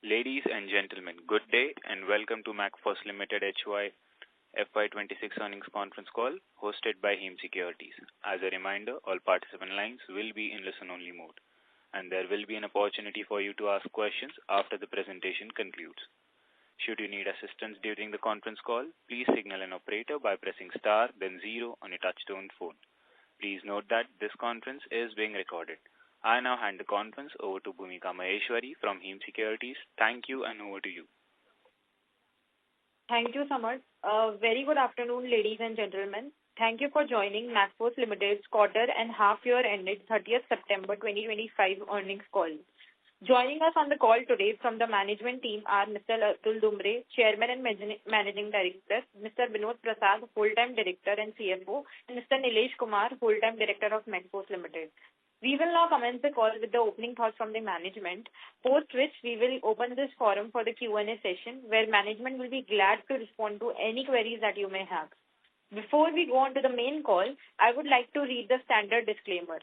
Ladies and gentlemen, good day and welcome to MacFos Limited FY2026 earnings conference call hosted by Him Securities. As a reminder, all participant lines will be in listen-only mode, and there will be an opportunity for you to ask questions after the presentation concludes. Should you need assistance during the conference call, please signal an operator by pressing star then 0 on your touchtone phone. Please note that this conference is being recorded. I now hand the conference over to Bhumika Maheshwari from Him Securities. Thank you and over to you. Thank you, Samar. Very good afternoon, ladies and gentlemen. Thank you for joining MacFos Limited's quarter and half-year ended 30th September 2025 earnings call. Joining us on the call today from the management team are Mr. Atul Dumbre, Chairman and Managing Director, Mr. Vinod Prasad, Full-Time Director and CFO, and Mr. Nilesh Kumar, Full-Time Director of MacFos Limited. We will now commence the call with the opening thoughts from the management, post which we will open this forum for the Q&A session where management will be glad to respond to any queries that you may have. Before we go on to the main call, I would like to read the standard disclaimer.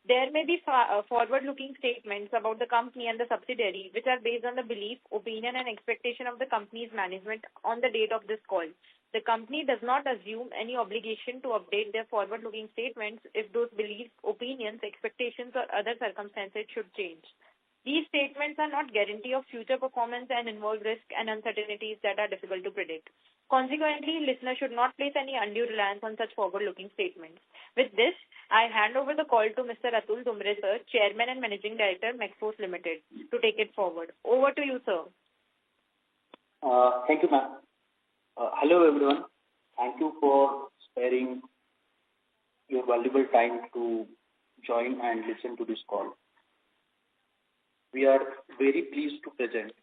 There may be forward-looking statements about the company and the subsidiary which are based on the belief, opinion and expectation of the company's management on the date of this call. The company does not assume any obligation to update their forward-looking statements if those beliefs, opinions, expectations or other circumstances should change. These statements are not guarantee of future performance and involve risks and uncertainties that are difficult to predict. Consequently, listeners should not place any undue reliance on such forward-looking statements. With this, I hand over the call to Mr. Atul Dumbre, sir, Chairman and Managing Director, MacFos Limited, to take it forward. Over to you, sir. Thank you, ma'am. Hello, everyone. Thank you for sparing your valuable time to join and listen to this call. We are very pleased to present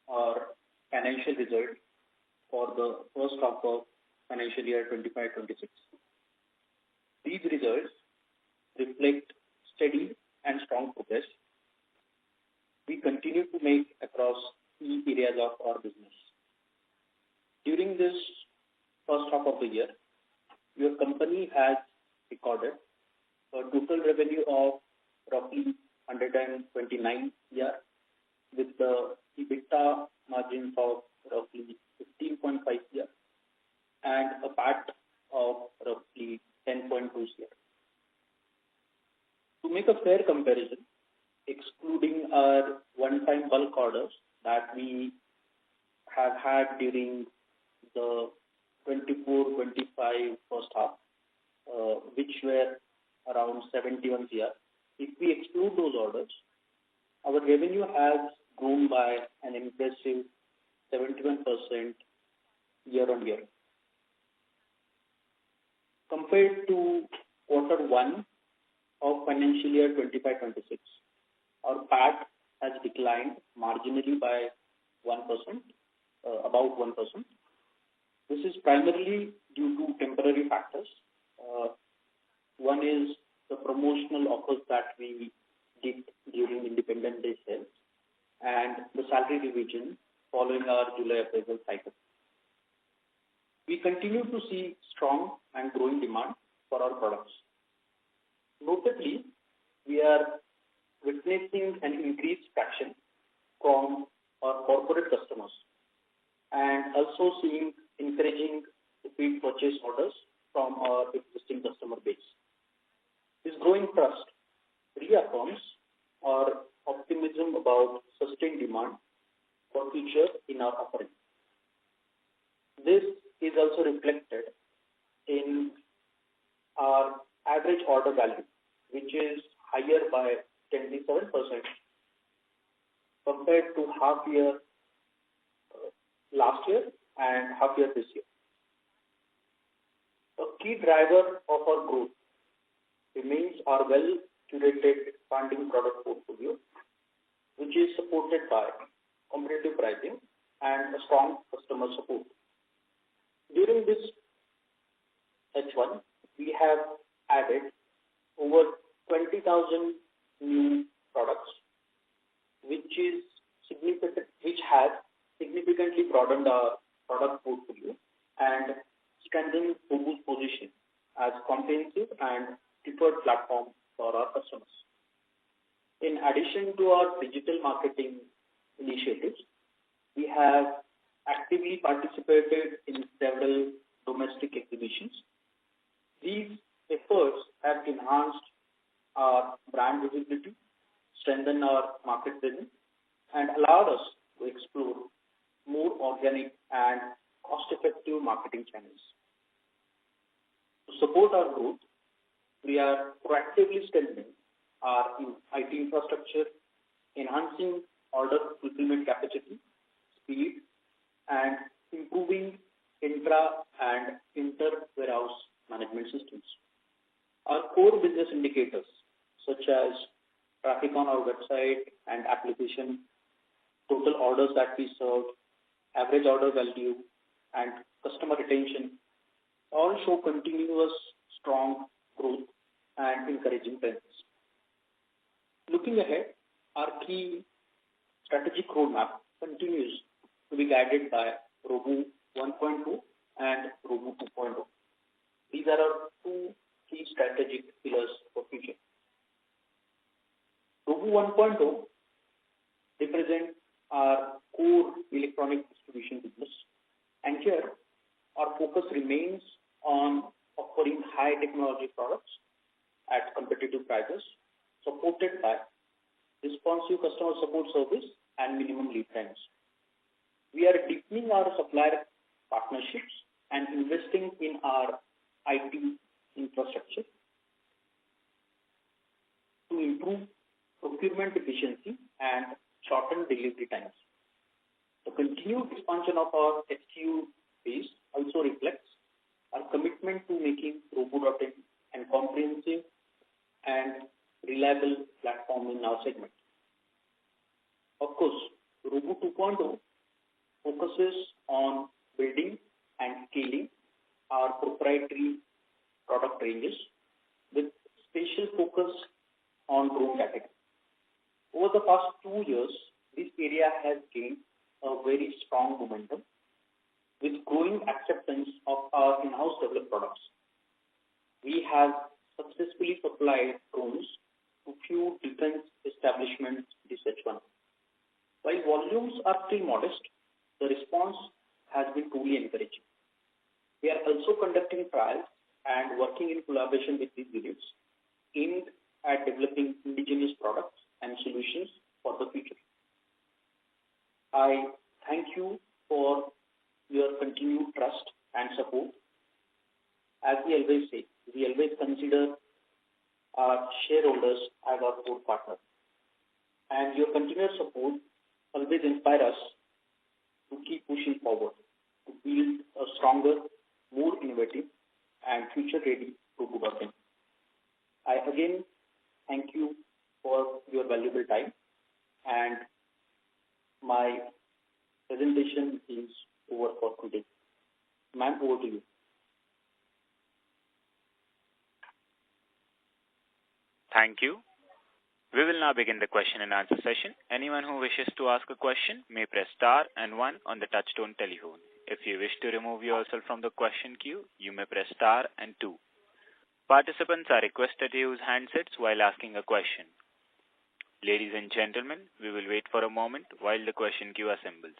our financial result for the first half of financial year 25-26. These results reflect steady and strong progress we continue to make across key areas of our business. During this first half of the year, your company has recorded a total revenue of roughly 129 crore with the EBITDA margins of roughly 15.5 crore and a PAT of roughly 10.2 crore. To make a fair comparison, excluding our one-time bulk orders that we have had during the 24-25 first half, which were around 71 crore. If we exclude those orders, our revenue has grown by an impressive 71% year on year. Compared to quarter one of financial year 25-26, our PAT has declined marginally by 1%, about 1%. This is primarily due to temporary factors. One is the promotional offers that we did during Independence Day sales and the salary revision following our July appraisal cycle. We continue to see strong and growing demand for our products. Notably, we are witnessing an increased traction from our corporate customers and also seeing encouraging repeat purchase orders from our existing customer base. This growing trust reaffirms our optimism about sustained demand for future in our offering. This is also reflected in our average order value, which is higher by 27% compared to half year last year and half year this year. A key driver of our growth remains our well-curated expanding product portfolio, which is supported by competitive pricing and a strong customer support. During this H1, we have added over 20,000 new products, which has significantly broadened our product portfolio and strengthened Fogu's position as comprehensive and preferred platform for our customers. In addition to our digital marketing initiatives, we have actively participated in several domestic exhibitions. These efforts have enhanced our brand visibility, strengthened our market presence, and allowed us to explore more organic and cost-effective marketing channels. To support our growth, we are proactively strengthening our IT infrastructure, enhancing order fulfillment capacity, speed, and improving intra and inter-warehouse management systems. Our core business indicators, such as traffic on our website and application, total orders that we serve, average order value, and customer retention, all show continuous strong growth and encouraging trends. Looking ahead, our key strategic roadmap continues to be guided by ROBU 1.2 and ROBU 2.0. These are our two key strategic pillars for future. ROBU 1.0 represents our core electronic distribution business, and here our focus remains on offering high technology products at competitive prices, supported by responsive customer support service and minimum lead times. We are deepening our supplier partnerships and investing in our IT infrastructure to improve procurement efficiency and shorten delivery times. The continued expansion of our SKU base also reflects our commitment to making ROBU.in a comprehensive and reliable platform in our segment. Of course, ROBU 2.0 focuses on building and scaling our proprietary product ranges with special focus on drone category. Over the past 2 years, this area has gained a very strong momentum with growing acceptance of our in-house developed products. We have successfully supplied drones to few defense establishments this H1. While volumes are still modest, the response has been truly encouraging. We are also conducting trials and working in collaboration with these units aimed at developing indigenous products and solutions for the future. I thank you for your continued trust and support. As we always say, we always consider our shareholders as our core partner. And your continued support always inspires us to keep pushing forward, to build a stronger, more innovative, and future-ready ROBU.in. I again thank you for your valuable time, and my presentation is over for today. Ma'am, over to you. Thank you. We will now begin the question and answer session. Anyone who wishes to ask a question may press star and 1 on the touchtone telephone. If you wish to remove yourself from the question queue, you may press star and 2. Participants are requested to use handsets while asking a question. Ladies and gentlemen, we will wait for a moment while the question queue assembles.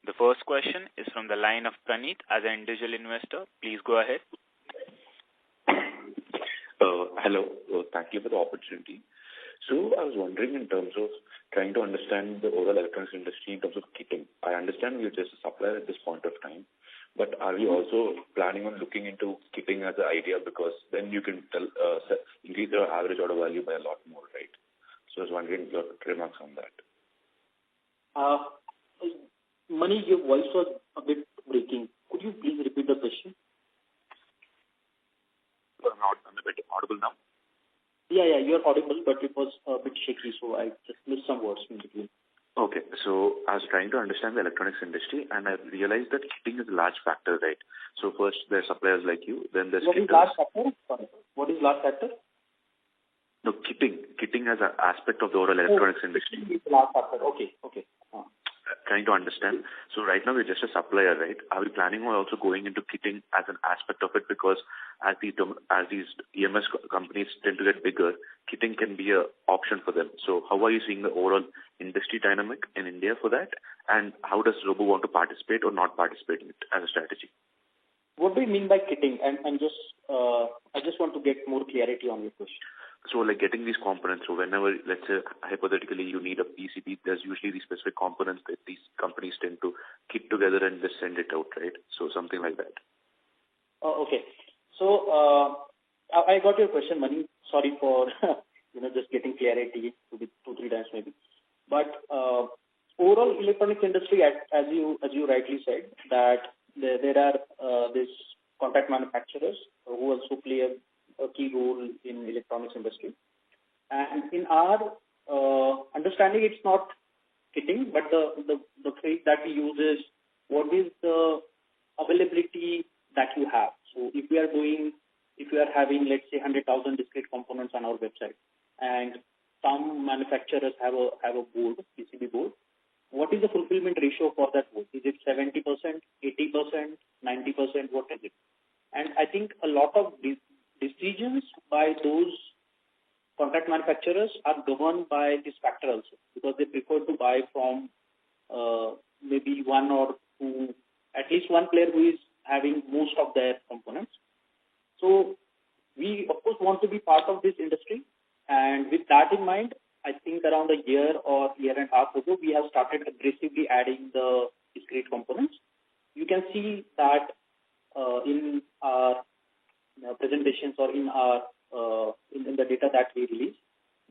The first question is from the line of Praneeth as an individual investor. Please go ahead. Hello. Thank you for the opportunity. So I was wondering in terms of trying to understand the overall electronics industry in terms of kitting. I understand we are just a supplier at this point of time, but are we also planning on looking into kitting as an idea, because then you can increase the average order value by a lot more, right? So I was wondering your remarks on that. Mani, your voice was a bit breaking. Could you please repeat the question? I'm a bit audible now. Yeah, you're audible, but it was a bit shaky, so I just missed some words in between. Okay, so I was trying to understand the electronics industry, and I realized that kitting is a large factor, right? So first, there's suppliers like you, then there's What is large factor? Sorry. What is large factor? No, kitting as an aspect of the overall electronics industry. It's large factor. Okay. trying to understand. So right now we're just a supplier, right? Are we planning on also going into kitting as an aspect of it? Because as these EMS companies tend to get bigger, kitting can be an option for them. So how are you seeing the overall industry dynamic in India for that? And how does Robo want to participate or not participate in it as a strategy? What do you mean by kitting? And I just want to get more clarity on your question. So like getting these components, so whenever, let's say, hypothetically, you need a PCB, there's usually these specific components that these companies tend to kit together and just send it out, right? So something like that. Okay. So I got your question, Mani. Sorry for just getting clarity to be 2-3 times maybe. But overall electronics industry, as you rightly said, that there are these contract manufacturers who also play a key role in electronics industry. And in our understanding, it's not kitting, but the phrase that we use is what is the availability that you have. So if we are having, let's say, 100,000 discrete components on our website, and some manufacturers have a board, PCB board, what is the fulfillment ratio for that board? Is it 70%, 80%, 90%? What is it? And I think a lot of decisions by those contract manufacturers are governed by this factor also, because they prefer to buy from maybe one or two, at least one player who is having most of their components. So we, of course, want to be part of this industry. And with that in mind, I think around a year or year and a half ago, we have started aggressively adding the discrete components. You can see that in our presentations or in our in the data that we release,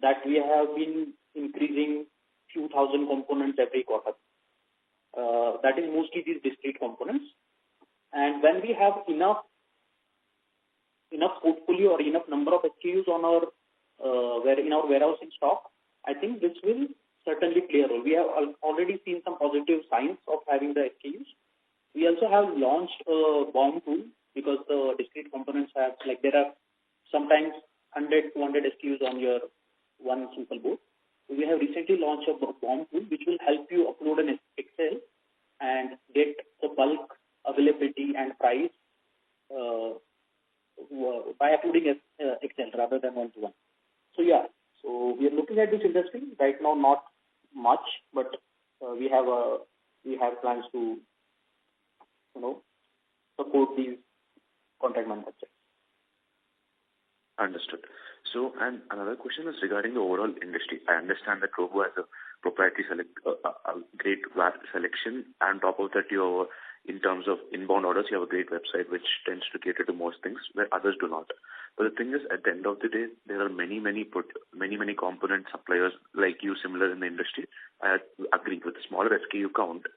that we have been increasing few thousand components every quarter. That is mostly these discrete components. And when we have enough portfolio or enough number of SKUs on our warehouse in stock, I think this will certainly play a role. We have already seen some positive signs of having the SKUs. We also have launched a BOM tool, because the discrete components have, like, there are sometimes 100, 200 SKUs on your one simple board. So we have recently launched a BOM tool, which will help you upload an Excel and get the bulk availability and price by uploading Excel rather than one-to-one. So yeah, so we are looking at this industry right now, not much, but we have plans to support these contract manufacturers. Understood. So, and another question is regarding the overall industry. I understand that Robo has a proprietary a great VAT selection, and on top of that, in terms of inbound orders, you have a great website which tends to cater to most things where others do not. But the thing is, at the end of the day, there are many component suppliers like you, similar in the industry. I agree with the smaller SKU count.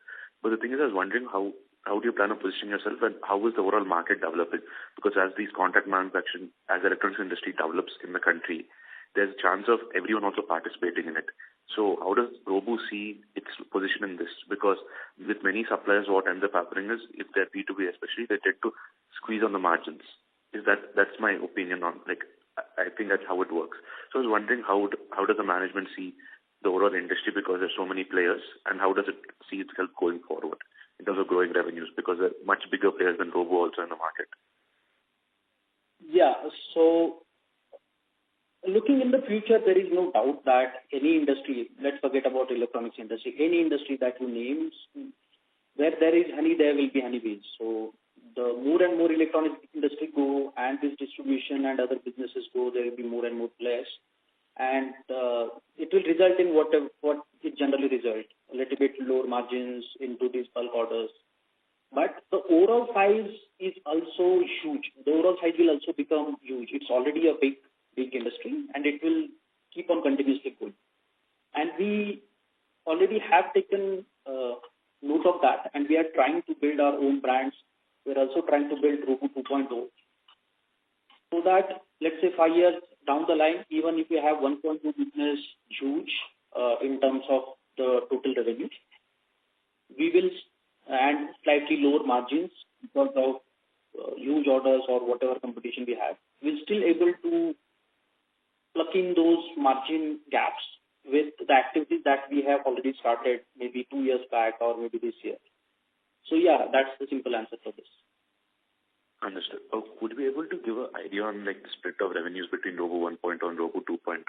But the thing is, I was wondering how do you plan on positioning yourself, and how is the overall market developing? Because as these contract manufacturing, as the electronics industry develops in the country, there's a chance of everyone also participating in it. So how does Robo see its position in this? Because with many suppliers, what ends up happening is, if they're B2B especially, they tend to squeeze on the margins. That's my opinion on, like, I think that's how it works. So I was wondering how does the management see the overall industry, because there's so many players, and how does it see itself going forward in terms of growing revenues, because there are much bigger players than Robo also in the market? Yeah, so looking in the future, there is no doubt that any industry, let's forget about electronics industry, any industry that you name, where there is honey, there will be honeybees. So the more and more electronics industry go, and this distribution and other businesses go, there will be more and more players. And it will result in what it generally results, a little bit lower margins into these bulk orders. But the overall size is also huge. The overall size will also become huge. It's already a big industry, and it will keep on continuously growing. And we already have taken note of that, and we are trying to build our own brands. We're also trying to build Robo 2.0, so that, let's say, 5 years down the line, even if we have 1.2 business huge in terms of the total revenue, we will, and slightly lower margins because of huge orders or whatever competition we have, we're still able to plug in those margin gaps with the activities that we have already started maybe 2 years back or maybe this year. So yeah, that's the simple answer for this. Understood. Would you be able to give an idea on like the split of revenues between Robo 1.0 and Robo 2.0?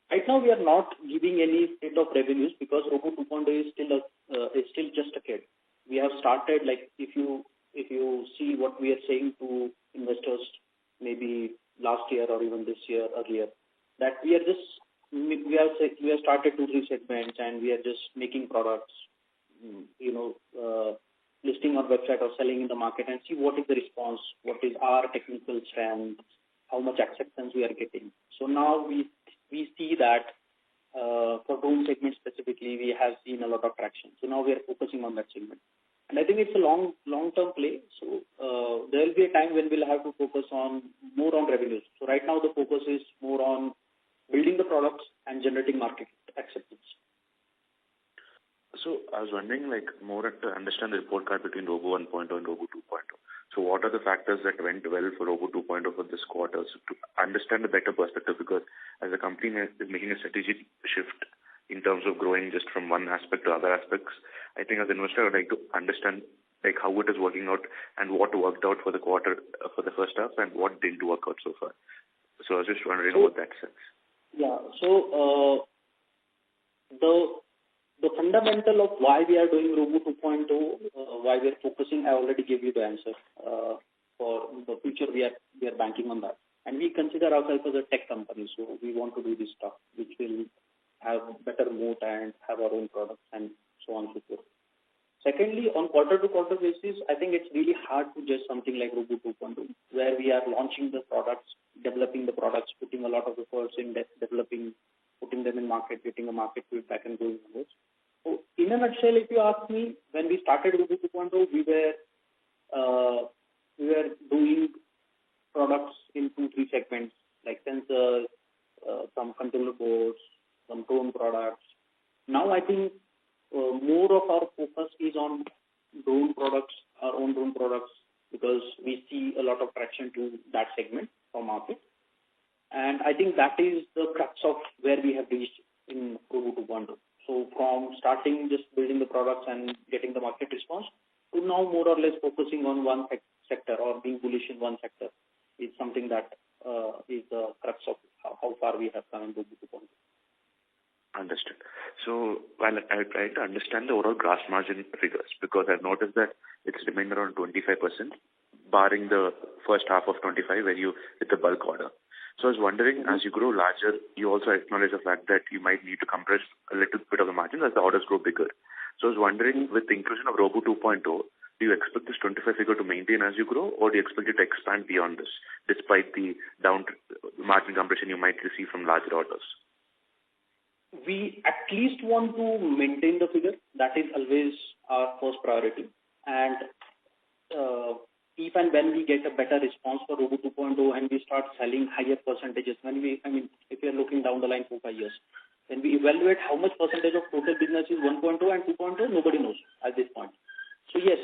Right now, we are not giving any split of revenues because Robo 2.0 is still just a kid. We have started, like if you see what we are saying to investors maybe last year or even this year earlier, that we have started 2-3 segments and we are just making products, listing on website or selling in the market and see what is the response, what is our technical strength, how much acceptance we are getting. So now we see that for drone segment specifically, we have seen a lot of traction. So now we are focusing on that segment. And I think it's a long-term play. So there will be a time when we'll have to focus more on revenues. So right now the focus is more on building the products and generating market acceptance. So I was wondering, like, more to understand the report card between Robo 1.0 and Robo 2.0. So what are the factors that went well for Robo 2.0 for this quarter? So to understand a better perspective, because as a company is making a strategic shift in terms of growing just from one aspect to other aspects, I think as an investor, I would like to understand like how it is working out and what worked out for the quarter, for the first half, and what didn't work out so far. So I was just wondering about that sense. Yeah. So the fundamental of why we are doing Robo 2.0, why we are focusing, I already gave you the answer. For the future, we are banking on that. And we consider ourselves as a tech company, so we want to do this stuff, which will have better moat and have our own products and so on and so forth. Secondly, on quarter-to-quarter basis, I think it's really hard to judge something like Robo 2.0, where we are launching the products, developing the products, putting a lot of efforts in developing, putting them in market, getting a market feedback and going forward. So in a nutshell, if you ask me, when we started Robo 2.0, we were doing products in 2-3 segments like sensors, some controller boards, some drone products. Now I think more of our focus is on drone products, our own drone products, because we see a lot of traction to that segment from market. And I think that is the crux of where we have reached in Robo 2.0. So from starting just building the products and getting the market response to now more or less focusing on one sector or being bullish in one sector is something that is the crux of how far we have come in Robo 2.0. Understood. So while I try to understand the overall gross margin figures, because I've noticed that it's remained around 25%, barring the first half of 25 where you hit the bulk order. So I was wondering, as you grow larger, you also acknowledge the fact that you might need to compress a little bit of the margin as the orders grow bigger. So I was wondering, with the inclusion of Robo 2.0, do you expect this 25 figure to maintain as you grow, or do you expect it to expand beyond this, despite the margin compression you might receive from larger orders? We at least want to maintain the figure. That is always our first priority. And if and when we get a better response for Robo 2.0 and we start selling higher percentages, if we are looking down the line 4-5 years, when we evaluate how much percentage of total business is 1.0 and 2.0, nobody knows at this point. So yes,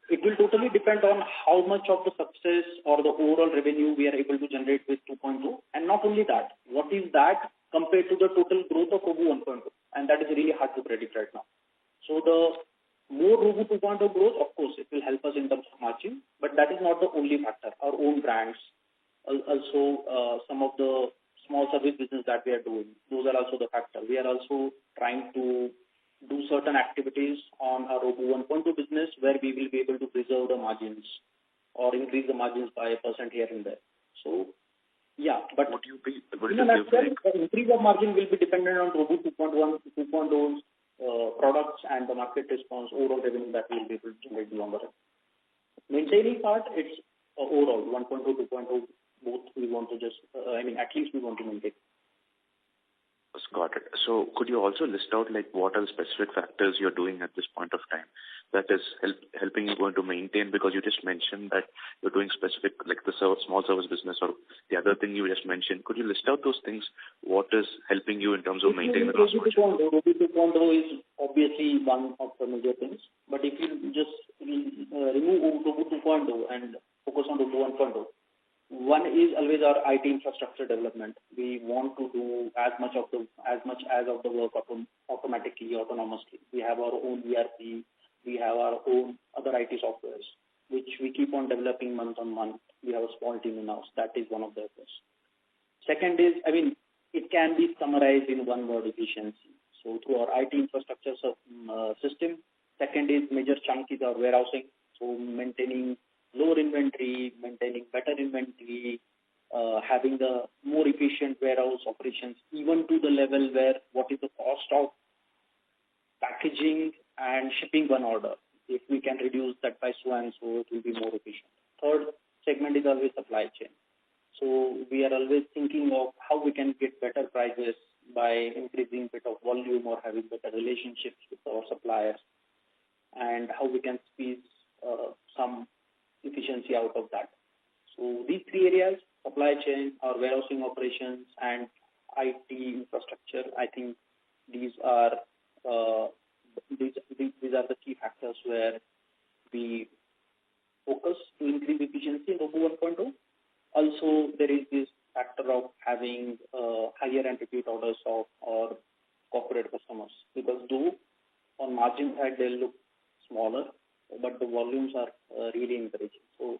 it will totally depend on how much of the success or the overall revenue we are able to generate with 2.0. And not only that, what is that compared to the total growth of Robo 1.0? And that is really hard to predict right now. So the more Robo 2.0 growth, of course, it will help us in terms of margin, but that is not the only factor. Our own brands, also some of the small service business that we are doing, those are also the factor. We are also trying to do certain activities on our Robo 1.2 business where we will be able to preserve the margins or increase the margins by 1% here and there. So, yeah, but the increase of margin will be dependent on Robo 2.1 to 2.0's products and the market response, overall revenue that we will be able to generate beyond the rest. Maintaining part, it's overall 1.2, 2.0, both we want to just, at least we want to maintain. Got it. So could you also list out like what are the specific factors you're doing at this point of time that is helping you going to maintain, because you just mentioned that you're doing specific like the small service business or the other thing you just mentioned. Could you list out those things? What is helping you in terms of maintaining the gross margin? Robo 2.0 is obviously one of the major things, but if you just remove Robo 2.0 and focus on Robo 1.0, one is always our IT infrastructure development. We want to do as much of the work automatically, autonomously. We have our own ERP, we have our own other IT softwares, which we keep on developing month on month. We have a small team in-house. That is one of the efforts. Second is, it can be summarized in one word: efficiency. So through our IT infrastructure system. Second is, major chunk is our warehousing. So maintaining lower inventory, maintaining better inventory, having the more efficient warehouse operations, even to the level where what is the cost of packaging and shipping one order. If we can reduce that by so and so, it will be more efficient. Third segment is always supply chain. So we are always thinking of how we can get better prices by increasing bit of volume or having better relationships with our suppliers, and how we can squeeze some efficiency out of that. So these three areas: supply chain, our warehousing operations, and IT infrastructure. I think these are the key factors where we focus to increase efficiency in Robo 1.0. Also, there is this factor of having higher and repeat orders of our corporate customers, because though on margin side they'll look smaller, but the volumes are really encouraging. So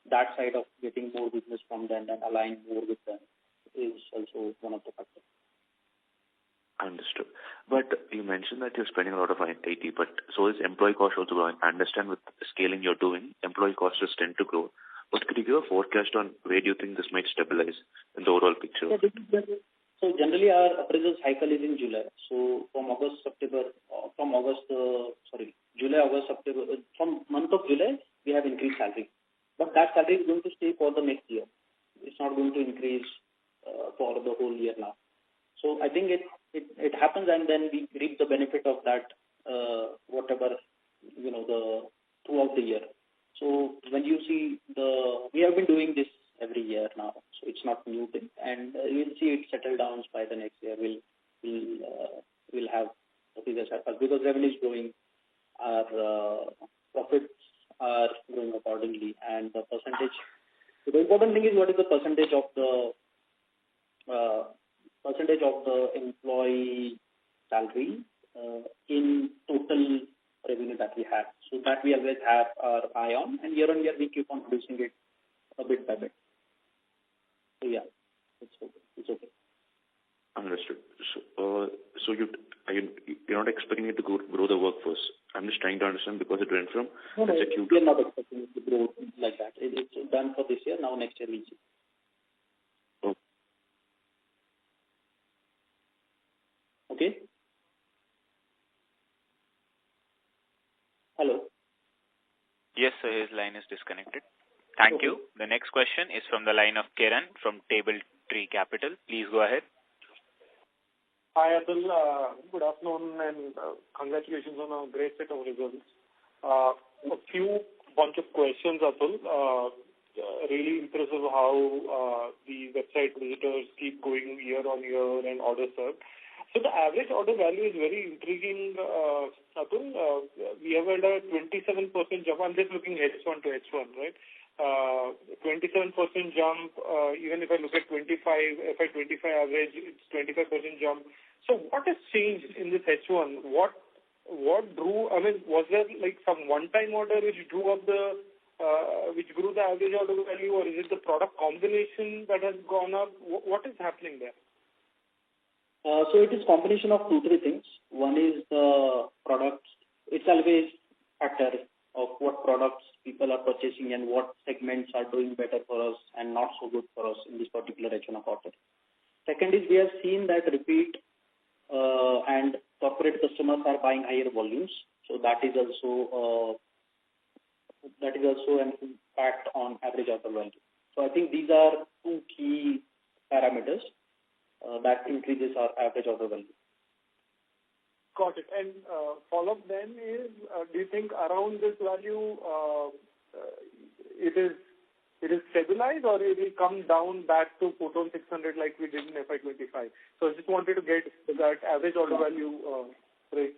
that side of getting more business from them and aligning more with them is also one of the factors. Understood. But you mentioned that you're spending a lot of IT, but so is employee cost also growing. I understand with the scaling you're doing, employee costs tend to grow. But could you give a forecast on where do you think this might stabilize in the overall picture? So generally our appraisal cycle is in July. So from July, August, September, from month of July, we have increased salary. But that salary is going to stay for the next year. It's not going to increase for the whole year now. So I think it happens, and then we reap the benefit of that, throughout the year. So when you see we have been doing this every year now, so it's not new thing, and you'll see it settle down by the next year. We'll have the figures because revenue is growing, our profits are growing accordingly, and the percentage. So the important thing is what is the percentage of the employee salary in total revenue that we have. So that we always have our eye on, and year on year we keep on reducing it a bit by bit. So yeah, it's okay. Understood. So you're not expecting it to grow the workforce. I'm just trying to understand, because it went from... No, we're not expecting it to grow like that. It's done for this year. Now next year we'll see. Okay. Hello. Yes, sir, his line is disconnected. Thank you. The next question is from the line of Kiran from Table Tree Capital. Please go ahead. Hi, Atul. Good afternoon, and congratulations on a great set of results. A bunch of questions, Atul. Really impressive how the website visitors keep going year on year and orders served. So the average order value is very intriguing, Atul. We have had a 27% jump. I'm just looking H1 to H1, right? 27% jump. Even if I look at FY25 average, it's 25% jump. So what has changed in this H1? What drew? Was there like some one-time order which drew up which grew the average order value, or is it the product combination that has gone up? What is happening there? So it is combination of 2-3 things. One is the products. It's always factor of what products people are purchasing and what segments are doing better for us and not so good for us in this particular H1 quarter. Second is we have seen that repeat and corporate customers are buying higher volumes. So that is also an impact on average order value. So I think these are 2 key parameters that increases our average order value. Got it. And follow-up then is, do you think around this value it is stabilized, or it will come down back to 4,600 like we did in FY25? So I just wanted to get that average order value rate.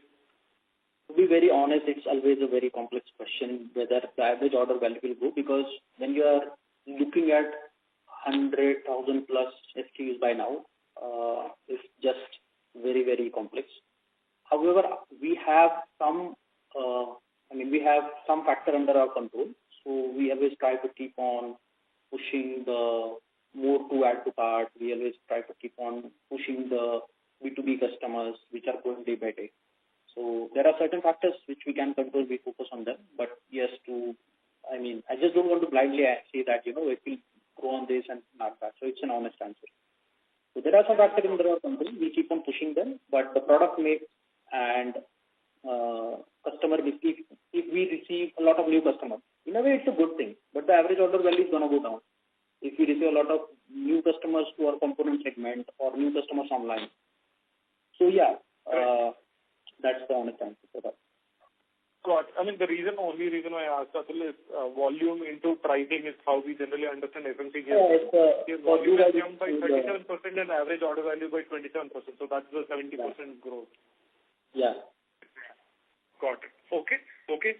To be very honest, it's always a very complex question whether the average order value will go, because when you are looking at 100,000 plus SKUs by now is just very, very complex. However, we have some factor under our control. So we always try to keep on pushing the more to add to cart. We always try to keep on pushing the B2B customers, which are going day by day. So there are certain factors which we can control. We focus on them. But yes, I just don't want to blindly say that, it will go on this and not that. So it's an honest answer. So there are some factors in our company. We keep on pushing them, but the product mix and customer mix, if we receive a lot of new customers, in a way it's a good thing, but the average order value is going to go down. If we receive a lot of new customers to our component segment or new customers online. So that's the honest answer for that. Got. The only reason I asked, Atul, is volume into pricing is how we generally understand FMCG. Volume has jumped by 37% and average order value by 27%. So that's the 70% growth. Yeah. Got it. Okay.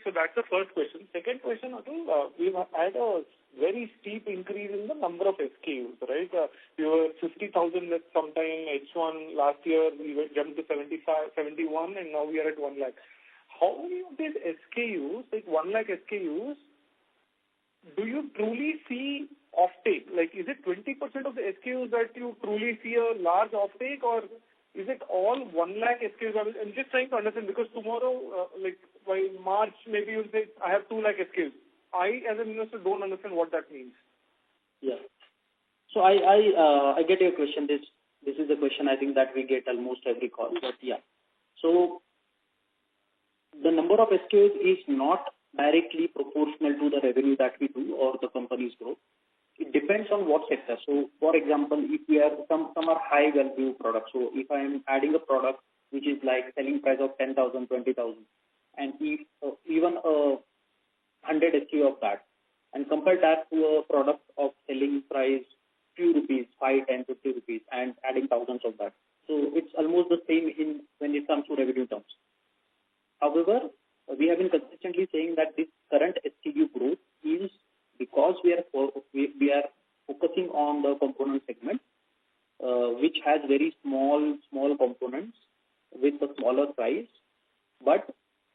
So that's the first question. Second question, Atul, we've had a very steep increase in the number of SKUs, right? We were 50,000 at sometime H1 last year. We jumped to 71, and now we are at 1 lakh. How many of these SKUs, like 1 lakh SKUs, do you truly see offtake? Like, is it 20% of the SKUs that you truly see a large offtake, or is it all 1 lakh SKUs? I'm just trying to understand, because tomorrow, by March, maybe you'll say, I have 2 lakh SKUs. I, as an investor, don't understand what that means. Yeah. So I get your question. This is a question I think that we get almost every call. But yeah. So the number of SKUs is not directly proportional to the revenue that we do or the company's growth. It depends on what sector. So, for example, if we are some are high value products. So, if I am adding a product which is like selling price of 10,000, 20,000, and if even 100 SKU of that, and compare that to a product of selling price few rupees, 5, 10, 50 rupees, and adding thousands of that. So, it's almost the same when it comes to revenue terms. However, we have been consistently saying that this current SKU growth is because we are focusing on the component segment, which has very small components with a smaller price. But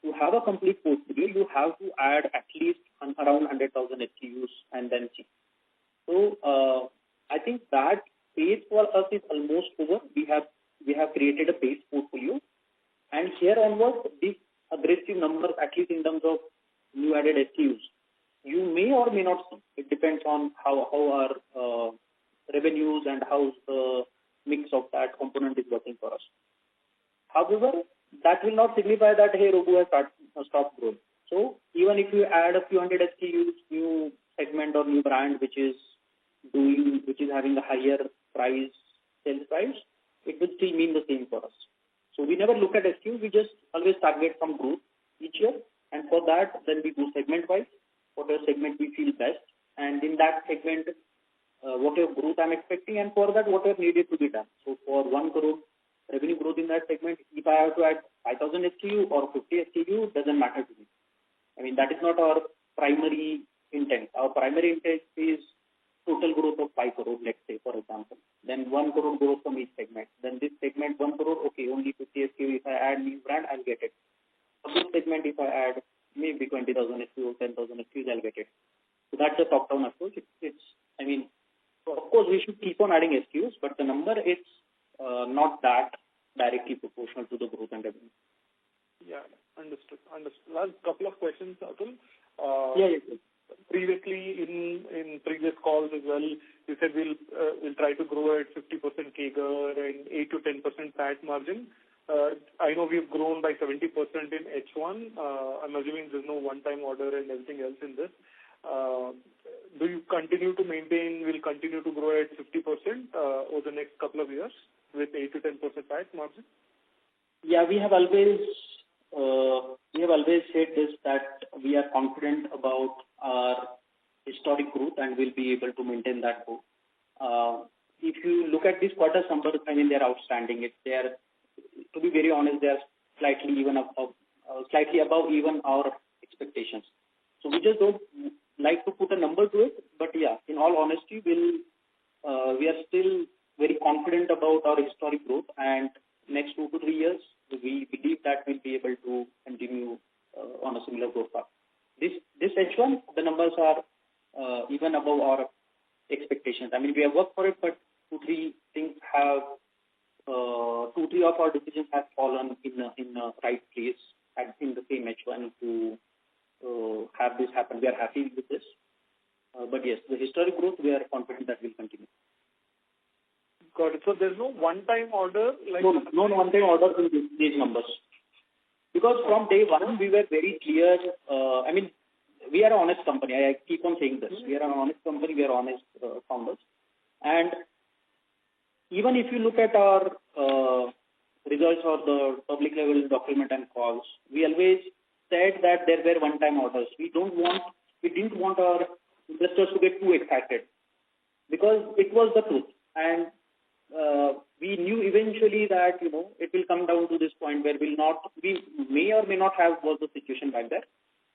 to have a complete portfolio, you have to add at least around 100,000 SKUs and then see. So I think that phase for us is almost over. We have created a base portfolio, and here onwards, these aggressive numbers, at least in terms of new added SKUs, you may or may not see. It depends on how our revenues and how the mix of that component is working for us. However, that will not signify that, hey, Robo has stopped growing. So even if you add a few hundred SKUs, new segment or new brand which is having a higher sales price, it will still mean the same for us. So we never look at SKUs, we just always target some growth each year, and for that, then we go segment-wise, whatever segment we feel best, and in that segment, whatever growth I'm expecting, and for that, whatever needed to be done. So for 1 crore revenue growth in that segment, if I have to add 5,000 SKU or 50 SKU, doesn't matter to me. That is not our primary intent. Our primary intent is total growth of 5 crore, let's say, for example. Then 1 crore growth from each segment. Then this segment, 1 crore, okay, only 50 SKU. If I add new brand, I'll get it. For this segment, if I add maybe 20,000 SKU or 10,000 SKUs, I'll get it. So that's a top-down approach. Of course, we should keep on adding SKUs, but the number is not that directly proportional to the growth and revenue. Yeah, understood. Last couple of questions, Atul. Yes. Previously, in previous calls as well, you said we'll try to grow at 50% CAGR and 8 to 10% PAT margin. I know we've grown by 70% in H1. I'm assuming there's no one-time order and everything else in this. Do you continue to maintain, will continue to grow at 50% over the next couple of years with 8 to 10% PAT margin? Yeah, we have always said this, that we are confident about our historic growth and will be able to maintain that growth. If you look at this quarter's numbers, they're outstanding. To be very honest, they are slightly above even our expectations. So we just don't like to put a number to it, but yeah, in all honesty, we'll we are still very confident about our historic growth, and next 2 to 3 years, we believe that we'll be able to continue on a similar growth path. This H1, the numbers are even above our expectations. I mean, we have worked for it, but 2-3 things have 2-3 of our decisions have fallen in the right place and in the same H1 to have this happen. We are happy with this. But yes, the historic growth, we are confident that will continue. Got it. So there's no one-time order? No one-time orders in these numbers. Because from day one, we were very clear. I mean, we are an honest company. I keep on saying this. We are an honest company. We are honest founders. And even if you look at our results or the public level document and calls, we always said that there were one-time orders. We didn't want our investors to get too excited because it was the truth. And we knew eventually that, it will come down to this point where we may or may not have was the situation back there,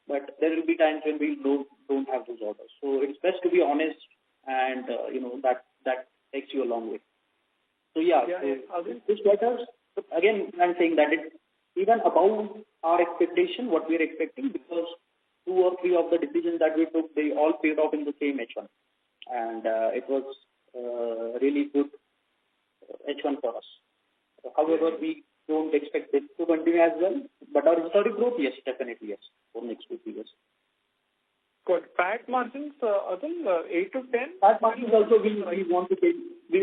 but there will be times when we don't have those orders. So it's best to be honest, and that takes you a long way. So this quarter, again, I'm saying that it's even above our expectation, what we are expecting, because 2 or 3 of the decisions that we took, they all paid off in the same H1, and it was really good H1 for us. However, we don't expect this to continue as well, but our historic growth, yes, definitely yes, for next 2 years. Good. PAT margins, Atul, 8 to 10? PAT margins also we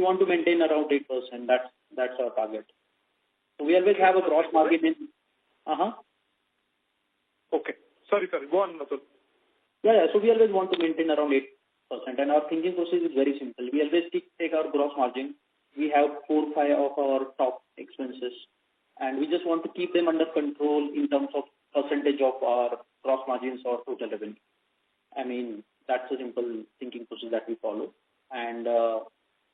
want to maintain around 8%. That's our target. So we always have a gross margin in. Okay. Sorry. Go on, Atul. Yeah. So we always want to maintain around 8%, and our thinking process is very simple. We always take our gross margin. We have 4-5 of our top expenses, and we just want to keep them under control in terms of percentage of our gross margins or total revenue. I mean, that's a simple thinking process that we follow, and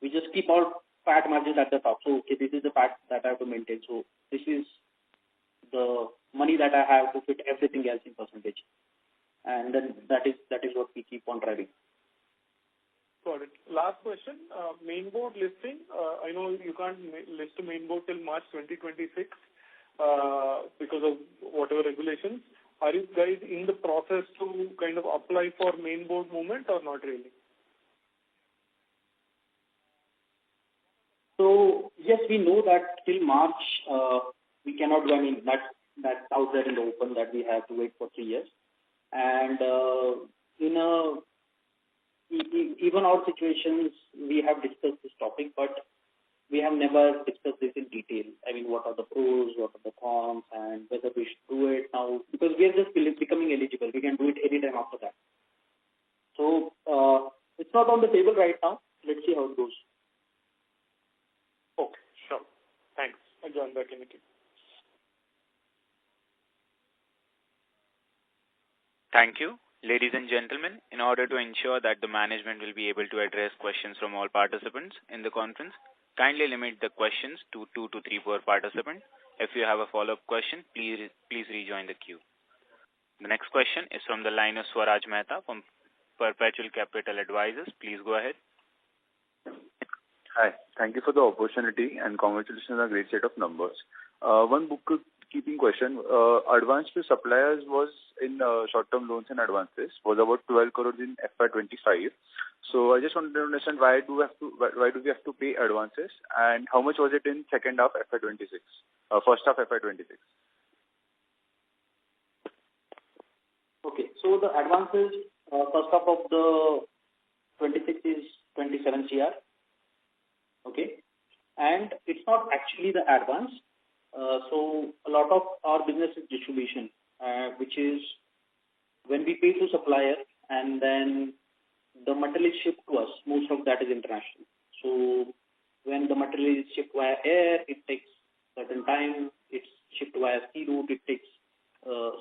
we just keep our PAT margins at the top. So, okay, this is the PAT that I have to maintain. So this is the money that I have to fit everything else in percentage, and then that is what we keep on driving. Got it. Last question, main board listing. I know you can't list a main board till March 2026 because of whatever regulations. Are you guys in the process to kind of apply for main board movement or not really? So yes, we know that till March we cannot do. I mean, that's out there in the open that we have to wait for 3 years, and even our situations, we have discussed this topic, but we have never discussed this in detail. I mean, what are the pros, what are the cons, and whether we should do it now, because we are just becoming eligible. We can do it anytime after that. So it's not on the table right now. Let's see how it goes. Okay, sure. Thanks. I'll join back in the queue. Thank you. Ladies and gentlemen, in order to ensure that the management will be able to address questions from all participants in the conference, kindly limit the questions to 2 to 3 per participant. If you have a follow-up question, please rejoin the queue. The next question is from the line of Swaraj Mehta from Perpetual Capital Advisors. Please go ahead. Hi. Thank you for the opportunity and congratulations on a great set of numbers. One bookkeeping question. Advance to suppliers was in short-term loans and advances was about 12 crores in FY25. So I just wanted to understand why do we have to pay advances, and how much was it in second half FY26, first half FY26? Okay, so the advances first half of the 26 is 27 CR. Okay, and it's not actually the advance. So a lot of our business is distribution, which is when we pay to supplier and then the material is shipped to us. Most of that is international. So when the material is shipped via air, it takes certain time. It's shipped via sea route, it takes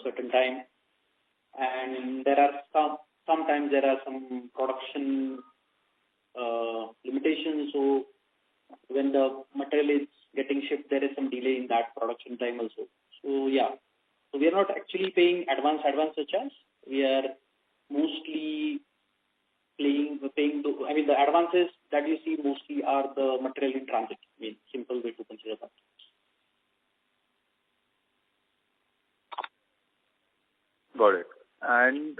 certain time. And there are sometimes there are some production limitations. So when the material is getting shipped, there is some delay in that production time also. So yeah, so we are not actually paying advance such as we are mostly paying to, I mean, the advances that you see mostly are the material in transit. I mean, simple way to consider that. Got it. And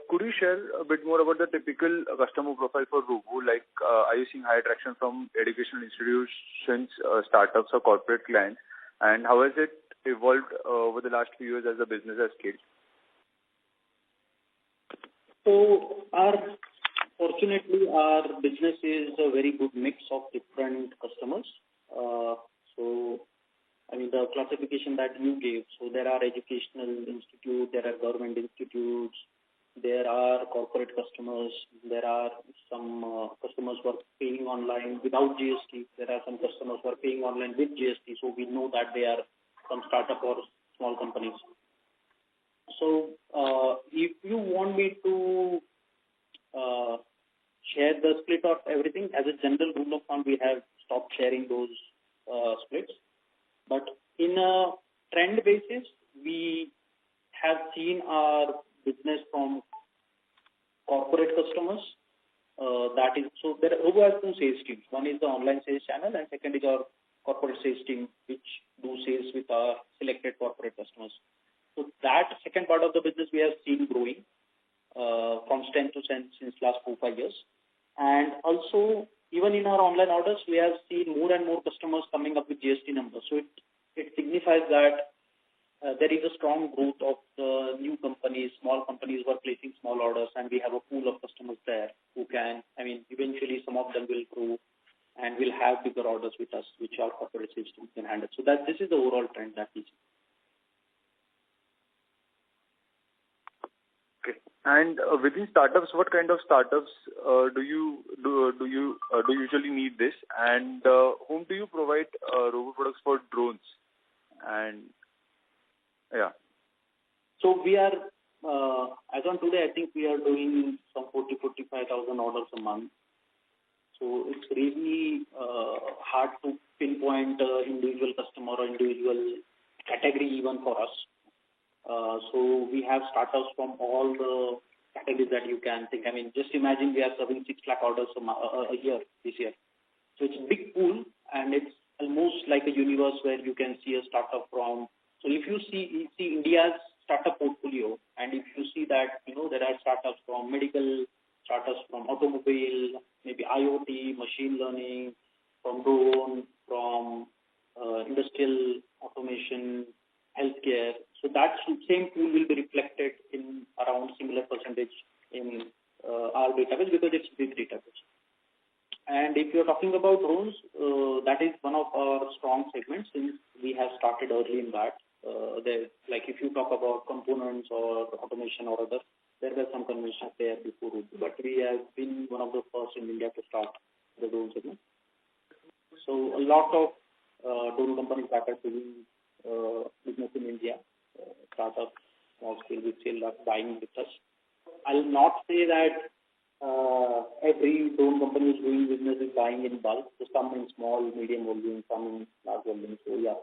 could you share a bit more about the typical customer profile for Robo? Like, are you seeing high traction from educational institutions, startups, or corporate clients? And how has it evolved over the last few years as the business has scaled? So, fortunately, our business is a very good mix of different customers. So, I mean, the classification that you gave, so there are educational institutes, there are government institutes, there are corporate customers, there are some customers who are paying online without GST, there are some customers who are paying online with GST, so we know that they are some startup or small companies. So, if you want me to share the split of everything, as a general rule of thumb, we have stopped sharing those splits. But in a trend basis, we have seen our business from corporate customers. That is, so there are two sales teams. One is the online sales channel, and second is our corporate sales team, which do sales with our selected corporate customers. So that second part of the business we have seen growing from strength to strength since last 4-5 years. And also, even in our online orders, we have seen more and more customers coming up with GST numbers. So it signifies that there is a strong growth of the new companies, small companies who are placing small orders, and we have a pool of customers there who can, I mean, eventually some of them will grow and will have bigger orders with us, which our corporate sales team can handle. So that this is the overall trend that we see. Okay. And within startups, what kind of startups do you usually need this? And whom do you provide robo products for drones? And yeah. So we are, as on today, I think we are doing some 45,000 orders a month. So it's really hard to pinpoint individual customer or individual category even for us. So we have startups from all the categories that you can think. I mean, just imagine we are serving 6 lakh orders a year this year. So it's a big pool, and it's almost like a universe where you can see a startup from. So if you see India's startup portfolio, and if you see that, you know, there are startups from medical, startups from automobile, maybe IoT, machine learning, from drone, from industrial automation, healthcare. So that same pool will be reflected in around similar percentage in our database because it's a big database. And if you're talking about drones, that is one of our strong segments since we have started early in that. Like if you talk about components or automation or other, there were some conventions there before, but we have been one of the first in India to start the drone segment. So a lot of drone companies that are doing business in India, startups, small scale, big scale, are buying with us. I'll not say that every drone company is doing business is buying in bulk. So some in small, medium volume, some in large volume. So yeah,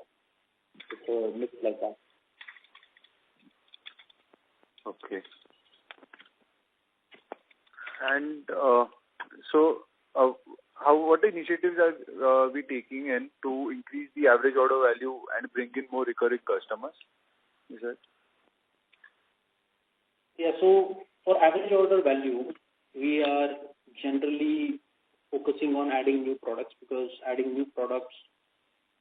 it's a mix like that. Okay. And what initiatives are we taking in to increase the average order value and bring in more recurring customers? Is that? Yeah, so for average order value, we are generally focusing on adding new products because adding new products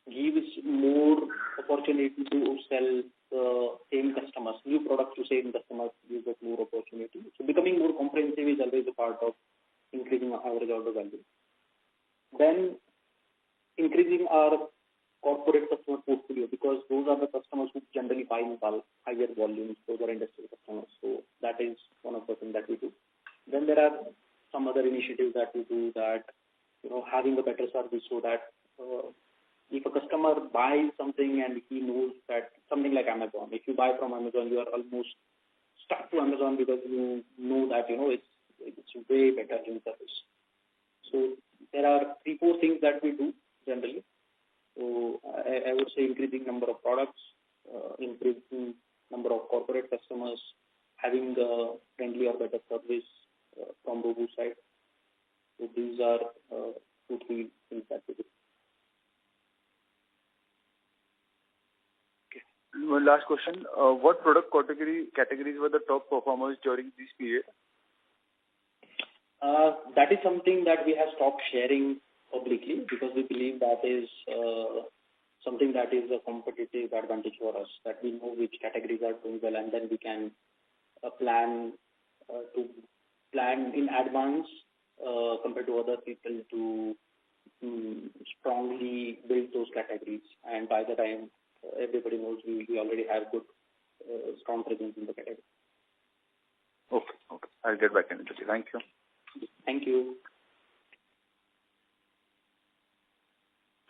gives more opportunity to sell the same customers. New products to same customers gives us more opportunity. So becoming more comprehensive is always a part of increasing our average order value. Then increasing our corporate customer portfolio because those are the customers who generally buy in bulk, higher volumes. Those are industrial customers. So that is one of the things that we do. Then there are some other initiatives that we do that, you know, having a better service so that if a customer buys something and he knows that something like Amazon, if you buy from Amazon, you are almost stuck to Amazon because you know that, you know, it's way better in service. So there are 3-4 things that we do generally. So I would say increasing number of products, increasing number of corporate customers, having a friendly or better service, from Robo side. So these are 2-3 things that we do. One last question. What product categories were the top performers during this period? That is something that we have stopped sharing publicly because we believe that is something that is a competitive advantage for us, that we know which categories are doing well, and then we can plan in advance compared to other people to strongly build those categories. And by the time everybody knows, we already have good, strong presence in the category. Okay. I'll get back into it. Thank you. Thank you.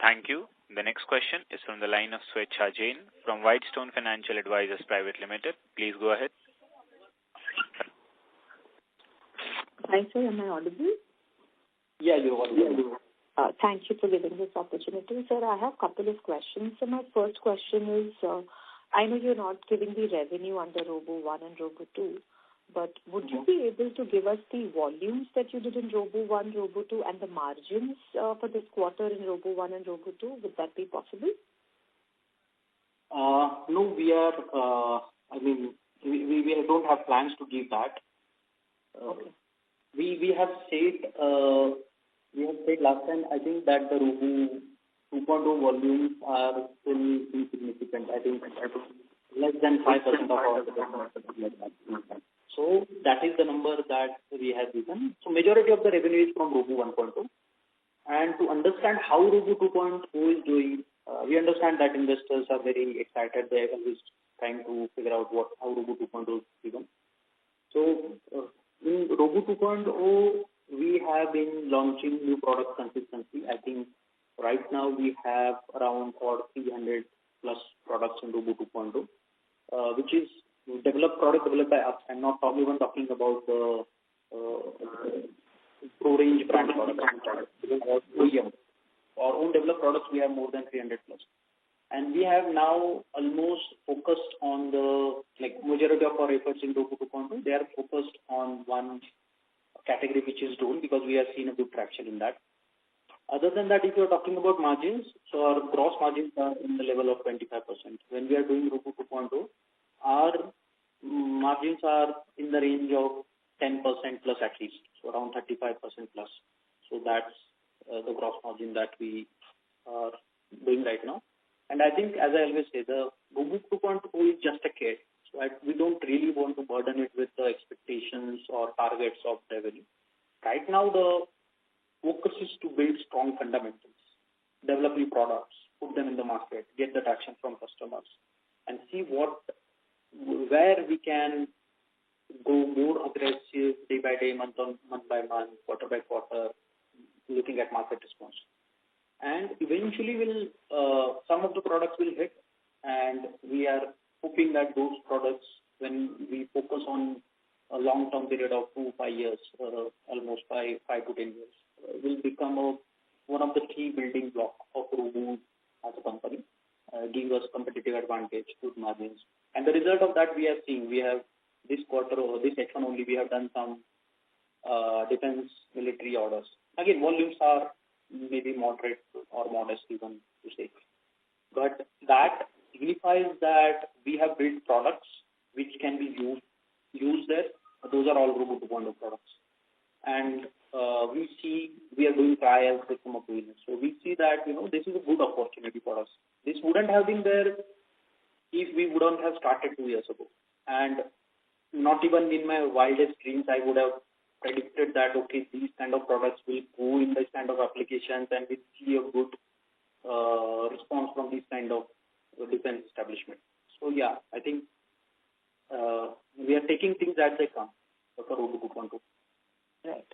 Thank you. The next question is from the line of Swechha Jain from Whitestone Financial Advisors Private Limited. Please go ahead. Hi, sir. Am I audible? Yeah, you're audible. Thank you for giving this opportunity. Sir, I have a couple of questions. So my first question is, I know you're not giving the revenue under Robo 1 and Robo 2, but would you be able to give us the volumes that you did in Robo 1, Robo 2, and the margins for this quarter in Robo 1 and Robo 2? Would that be possible? No, we are, we don't have plans to give that. Okay. We have said last time, I think that the Robo 2.0 volumes are still insignificant. I think less than 5% of our business. So that is the number that we have given. So majority of the revenue is from Robo 1.0. And to understand how Robo 2.0 is doing, we understand that investors are very excited. They are always trying to figure out how Robo 2.0 is doing. So in Robo 2.0, we have been launching new products consistently. I think right now we have around 300 plus products in Robo 2.0, which is product developed by us. I'm not even talking about the pro-range brand products. Our own developed products, we have more than 300 plus. And we have now almost focused on the, majority of our efforts in Robo 2.0, they are focused on one category, which is drone, because we have seen a good traction in that. Other than that, if you're talking about margins, so our gross margins are in the level of 25%. When we are doing Robo 2.0, our margins are in the range of 10% plus at least, so around 35% plus. So that's the gross margin that we are doing right now. And I think, as I always say, the Robo 2.0 is just a kit. So we don't really want to burden it with the expectations or targets of revenue. Right now, the focus is to build strong fundamentals, develop new products, put them in the market, get the traction from customers, and see where we can go more aggressive day by day, month by month, quarter by quarter, looking at market response. And eventually, some of the products will hit, and we are hoping that those products, when we focus on a long-term period of 2-5 years, almost 5 to 10 years, will become one of the key building blocks of Robo as a company, give us competitive advantage, good margins. And the result of that we have seen. We have this quarter or this H1 only, we have done some defense military orders. Again, volumes are maybe moderate or modest even to say. But that signifies that we have built products which can be used there. Those are all Robo 2.0 products. And we are doing trials with some of these. So we see that, this is a good opportunity for us. This wouldn't have been there if we wouldn't have started 2 years ago. And not even in my wildest dreams, I would have predicted that, okay, these kind of products will go in this kind of applications and we'll see a good response from this kind of defense establishment. So yeah, I think we are taking things as they come for Robo 2.0. Right.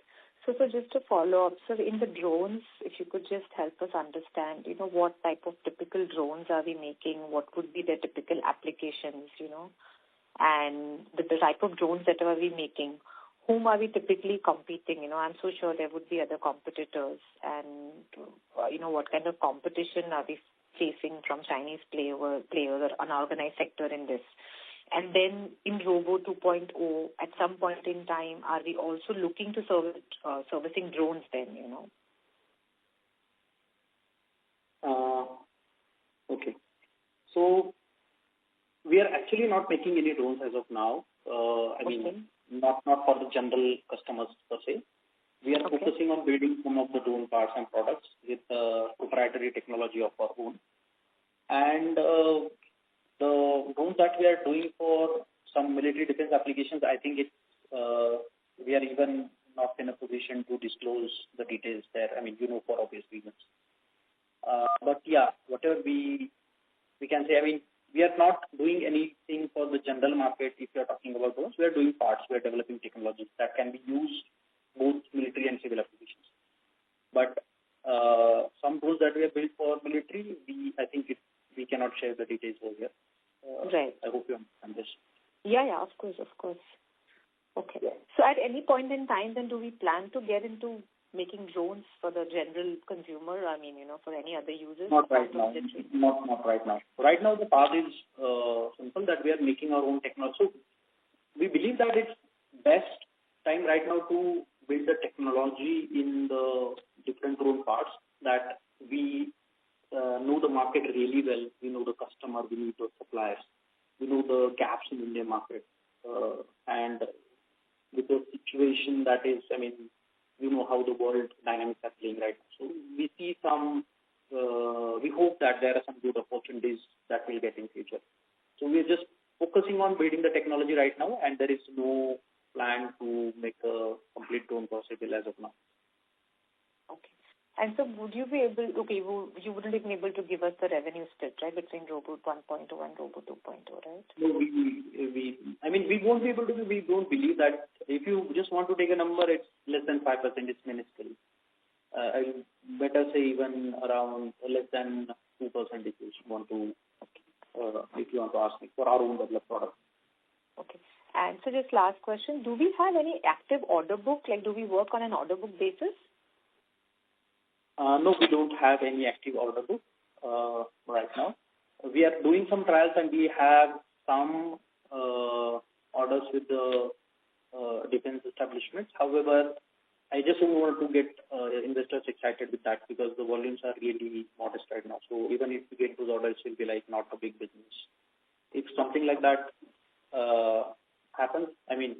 So just to follow up, sir, in the drones, if you could just help us understand, what type of typical drones are we making? What would be the typical applications, and the type of drones that are we making? Whom are we typically competing? I'm so sure there would be other competitors. And, what kind of competition are we facing from Chinese players or unorganized sector in this? And then in Robo 2.0, at some point in time, are we also looking to servicing drones then, Okay. So we are actually not making any drones as of now. Not for the general customers per se. We are focusing on building some of the drone parts and products with proprietary technology of our own. And the drones that we are doing for some military defense applications, I think we are even not in a position to disclose the details there. For obvious reasons. But yeah, whatever we can say, we are not doing anything for the general market. If you are talking about drones, we are doing parts. We are developing technologies that can be used both military and civil applications. But some drones that we have built for military, I think we cannot share the details over here. Right. I hope you understand this. Yeah, of course. Okay. Yeah. So at any point in time, then, do we plan to get into making drones for the general consumer? For any other users? Not right now. Not right now. Right now, the path is simple, that we are making our own technology. So we believe that it's best time right now to build the technology in the different drone parts, that we know the market really well. We know the customer, we know the suppliers, we know the gaps in Indian market. And with the situation that is, you know how the world dynamics are playing right now. So we see we hope that there are some good opportunities that we'll get in future. So we're just focusing on building the technology right now, and there is no plan to make a complete drone possible as of now. Okay. And so would you be able, you wouldn't even be able to give us the revenue split, right, between Robo 1.0 and Robo 2.0, right? No, we won't be able to. We don't believe that. If you just want to take a number, it's less than 5%, it's minuscule. I better say even around less than 2% if you want to, ask me for our own developed product. Okay. And so just last question, do we have any active order book? Like, do we work on an order book basis? No, we don't have any active order book right now. We are doing some trials, and we have some orders with the defense establishments. However, I just don't want to get investors excited with that, because the volumes are really modest right now. So even if we get those orders, it will be like not a big business. If something like that happens, we'll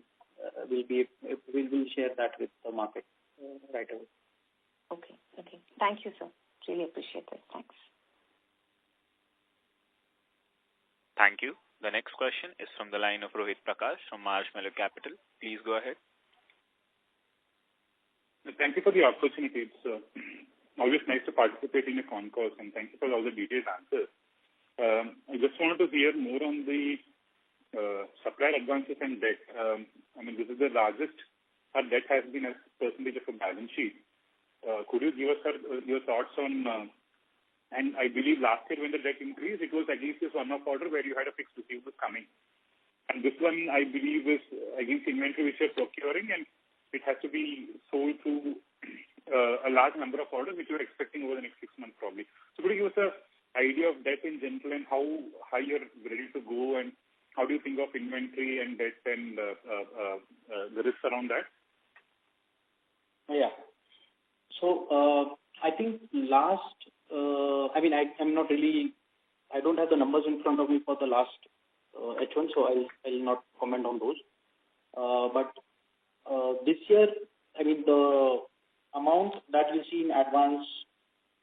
share that with the market right away. Okay. Thank you, sir. Really appreciate it. Thanks. Thank you. The next question is from the line of Rohit Prakash from Marshmallow Capital. Please go ahead. Thank you for the opportunity. It's always nice to participate in a Concall, and thank you for all the detailed answers. I just wanted to hear more on the supplier advances and debt. This is the largest our debt has been as percentage of a balance sheet. Could you give us your thoughts on, and I believe last year when the debt increased, it was against this one-off order where you had a fixed receivable coming. And this one, I believe, is against inventory which you're procuring, and it has to be sold to a large number of orders which you're expecting over the next 6 months probably. So could you give us an idea of debt in general and how high you're ready to go, and how do you think of inventory and debt and the risks around that? Yeah. So I think I don't have the numbers in front of me for the last H1, so I'll not comment on those. But this year, the amount that you see in advance,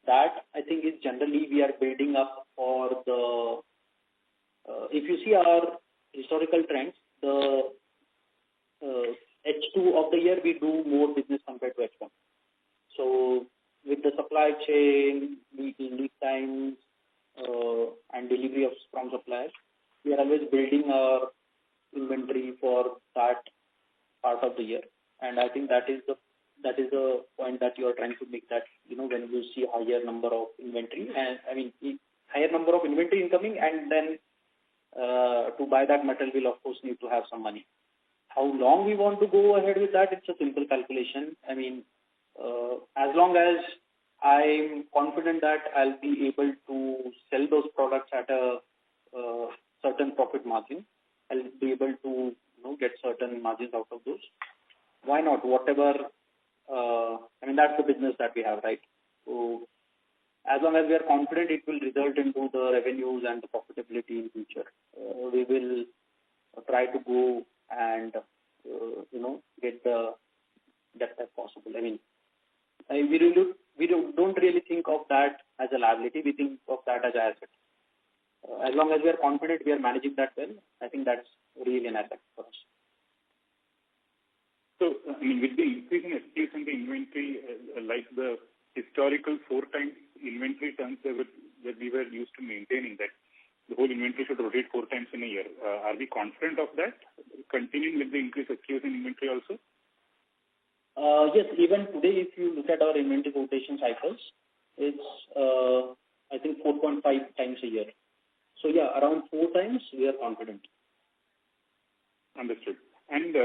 that I think is generally we are building up for the, if you see our historical trends, the H2 of the year we do more business compared to H1. So with the supply chain, meeting lead times, and delivery from suppliers, we are always building our inventory for that part of the year. And I think that is the point that you are trying to make, that when you see higher number of inventory, and higher number of inventory incoming, and then to buy that metal, we'll of course need to have some money. How long we want to go ahead with that, it's a simple calculation. As long as I'm confident that I'll be able to sell those products at a certain profit margin, I'll able to get certain margins out of those. Why not? Whatever, that's the business that we have, right? So as long as we are confident it will result into the revenues and the profitability in future, we will try to go and, get the depth as possible. We don't really think of that as a liability. We think of that as an asset. As long as we are confident we are managing that well, I think that's really an asset for us. So, with the increase in SKUs and the inventory, like the historical 4 times inventory turns that we were used to maintaining, that the whole inventory should rotate 4 times in a year. Are we confident of that, continuing with the increased SKUs in inventory also? Yes, even today, if you look at our inventory rotation cycles, it's, I think, 4.5 times a year. So, yeah, around 4 times, we are confident. Understood. And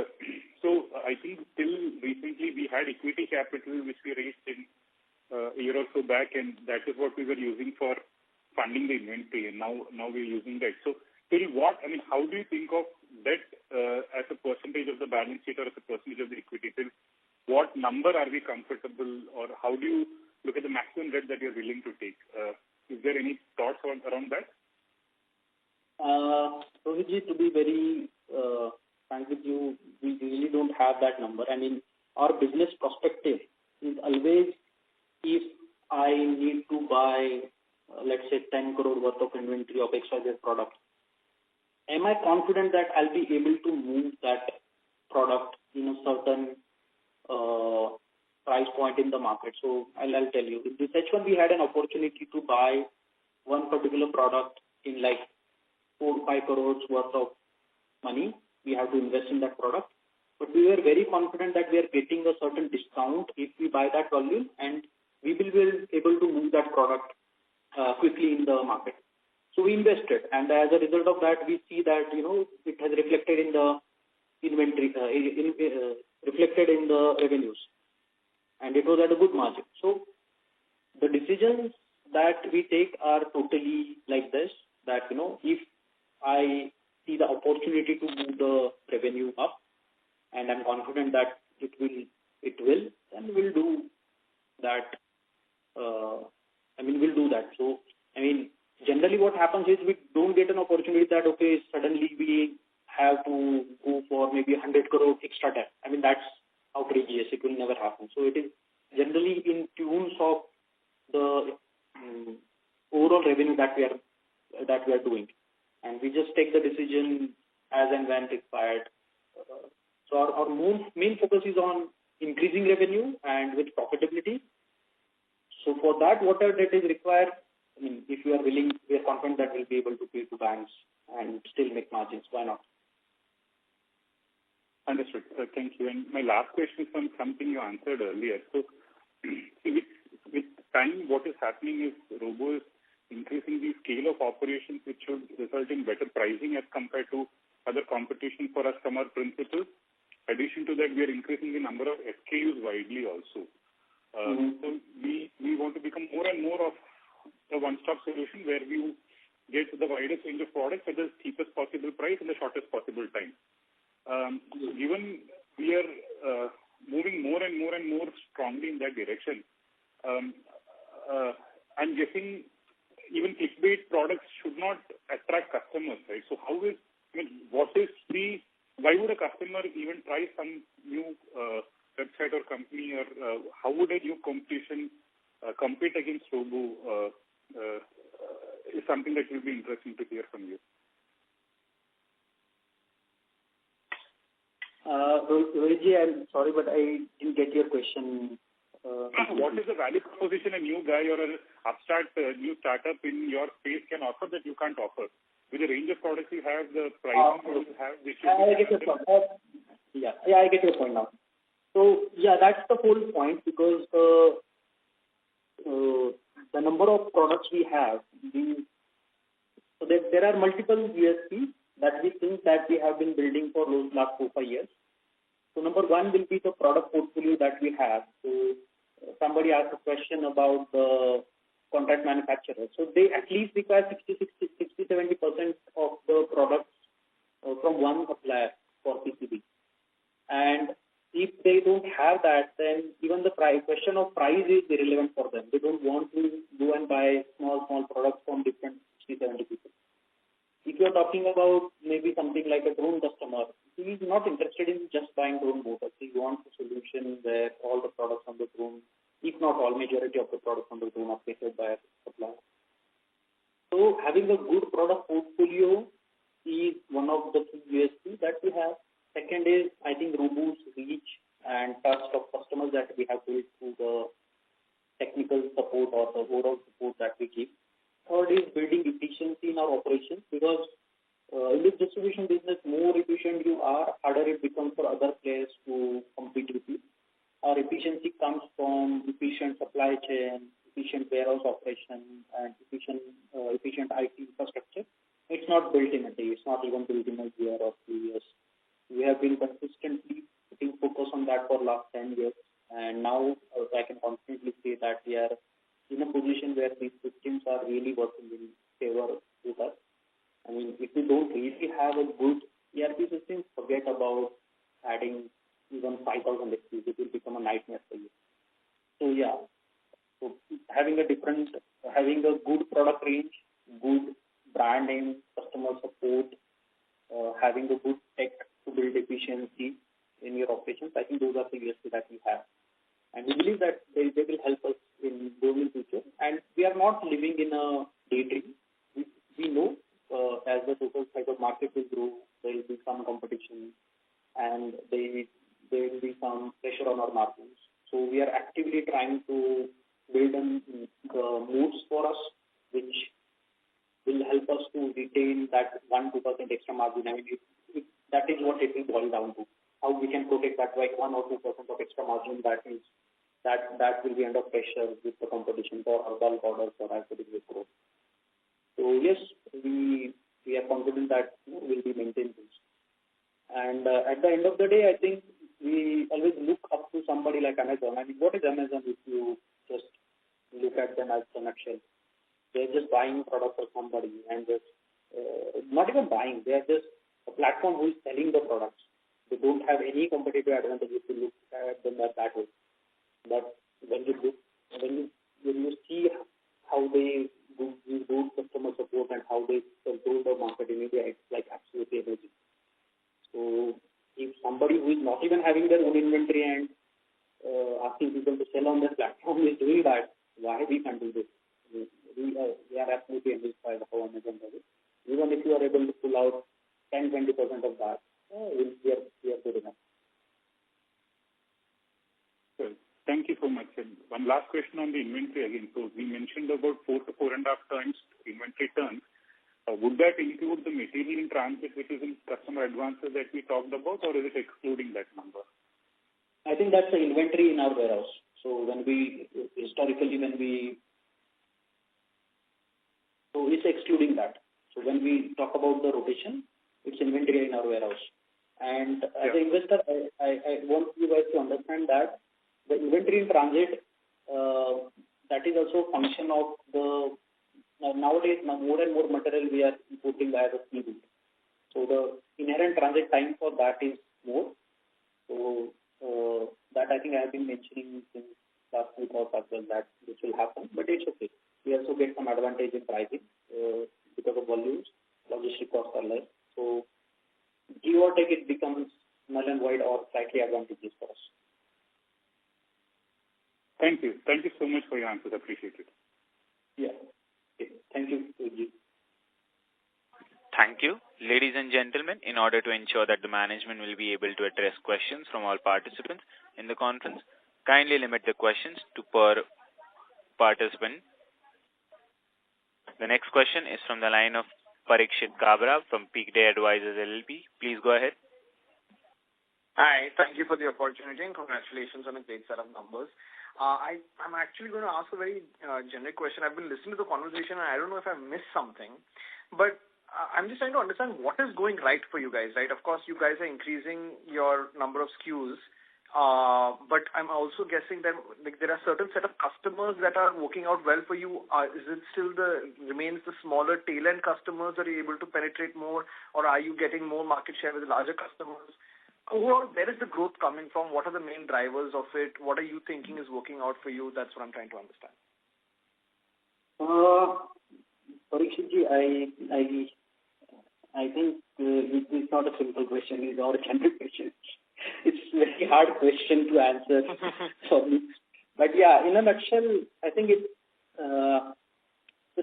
so, I think till recently, we had equity capital, which we raised in a year or so back, and that is what we were using for funding the inventory, and now we're using that. So, till what, how do you think of debt as a percentage of the balance sheet or as a percentage of the equity? Till what number are we comfortable, or how do you look at the maximum debt that you're willing to take? Is there any thoughts around that? Rohitji, to be very frank with you, we really don't have that number. Our business perspective is always, if I need to buy, let's say, 10 crore worth of inventory of XYZ product, am I confident that I'll be able to move that product in a certain price point in the market? So I'll tell you. In this H1, we had an opportunity to buy one particular product in like 4-5 crores worth of money. We have to invest in that product. But we were very confident that we are getting a certain discount if we buy that volume, and we will be able to move that product quickly in the market. So we invested, and as a result of that, we see that it has reflected in the inventory, reflected in the revenues, and it was at a good margin. So the decisions that we take are totally like this: that if I see the opportunity to move the revenue up, and I'm confident that it will, then we'll do that. We'll do that. So, generally what happens is we don't get an opportunity that, okay, suddenly we have to go for maybe 100 crore extra debt. That's outrageous. It will never happen. So it is generally in tunes of the overall revenue that we are doing. And we just take the decision as and when required. So our main focus is on increasing revenue and with profitability. So for that, whatever debt is required, if we are willing, we are confident that we'll be able to pay to banks and still make margins. Why not? Understood. Thank you. And my last question is on something you answered earlier. So with time, what is happening is Robo is increasing the scale of operations, which should result in better pricing as compared to other competition for us from our principles. In addition to that, we are increasing the number of SKUs widely also. So we want to become more and more of a one-stop solution where we get the widest range of products at the cheapest possible price in the shortest possible time. Given we are moving more and more strongly in that direction, I'm guessing even clickbait products should not attract customers, right? So why would a customer even try some new website or company, or how would a new competition compete against Robo is something that will be interesting to hear from you. Rohitji, I'm sorry, but I didn't get your question. What is the value proposition a new guy or an upstart new startup in your space can offer that you can't offer? With the range of products you have, the pricing you have, which I get your point. I get your point now. So, that's the whole point, because the number of products we have, so there are multiple USPs that we think that we have been building for the last 4-5 years. So number one will be the product portfolio that we have. So somebody asked a question about the contract manufacturers. So they at least require 60-70% of the products from one question of price is irrelevant for them. They don't want to go and buy small products from different 60, 70 people. If you're talking about maybe something like a drone customer, he is not interested in just buying drone motors. He wants a solution where all the products on the drone, if not all, majority of the products on the drone are created by a supplier. So having a good product portfolio is one of the key USPs that we have. Second is, I think, robust reach and trust of customers that we have built through the technical support or the overall support that we give. Third is building efficiency in our operations, because in this distribution business, more efficient you are, harder it becomes for other players to compete with you. Our efficiency comes from efficient supply chain, efficient warehouse operation, and efficient IT infrastructure. It's not built in a day. It's not even built in a year or 2 years. We have been consistently putting focus on that for the last 10 years. And now I can confidently say that we are in a position where these systems are really working in favor with us. I mean, if we don't really have a good ERP system, forget about adding even 5,000 SKUs. It will become a nightmare for you. So yeah, so having a good product range, good brand name, customer support, having a good tech to build efficiency in your operations, I think those are the USP that we have. And we believe that they will help us in going in future. And we are not living in a daydream. We know as the total size of market will grow, there will be some competition and there will be some pressure on our margins. So we are actively trying to build the moves for us, which will help us to retain that 1-2% extra margin. I mean, that is what it will boil down to. How we can protect that like 1 or 2% of extra margin that will be under pressure with the competition for our bulk orders or as the business growth. So yes, we are confident that we'll be maintaining this. And at the end of the day, I think we always look up to somebody like Amazon. I mean, what is Amazon if you just look at them as a nutshell? They're just buying products for somebody and just not even buying. They're just a platform who is selling the products. They don't have any competitive advantage if you look at them that way. But when you see how they do customer support and how they control the market in India, it's like absolutely amazing. So if somebody who is not even having their own inventory and asking people to sell on their platform is doing that, why we can't do this? We are absolutely amazed by how Amazon does it. Even if you are able to pull out 10-20% of that, we are good enough. Well, thank you so much. And one last question on the inventory again. So we mentioned about 4 to 4.5 times inventory turns. Would that include the material in transit, which is in customer advances that we talked about, or is it excluding that number? I think that's the inventory in our warehouse. So it's excluding that. So when we talk about the rotation, it's inventory in our warehouse. And as an investor, I want you guys to understand that the inventory in transit, that is also a function of the nowadays more and more material we are importing via the sea route. So the inherent transit time for that is more. So that I think I have been mentioning since last week or as well that this will happen, but it's okay. We also get some advantage in pricing because of volumes. Logistic costs are less. So give or take, it becomes null and void or slightly advantageous for us. Thank you. Thank you so much for your answers. Appreciate it. Yeah. Okay. Thank you. Thank you. Ladies and gentlemen, in order to ensure that the management will be able to address questions from all participants in the conference, kindly limit the questions to per participant. The next question is from the line of Parikshit Kabra from Peak Day Advisors LLP. Please go ahead. Hi, thank you for the opportunity and congratulations on a great set of numbers. I'm actually going to ask a very generic question. I've been listening to the conversation and I don't know if I've missed something, but I'm just trying to understand what is going right for you guys, right? Of course, you guys are increasing your number of SKUs, but I'm also guessing that there are certain set of customers that are working out well for you. Is it still remains the smaller tail end customers that are able to penetrate more, or are you getting more market share with larger customers? overall, where is the growth coming from? What are the main drivers of it? What are you thinking is working out for you? That's what I'm trying to understand. Parikshitji, I think it's not a simple question. It's not a general question. It's a very hard question to answer for me. But yeah, in a nutshell, I think the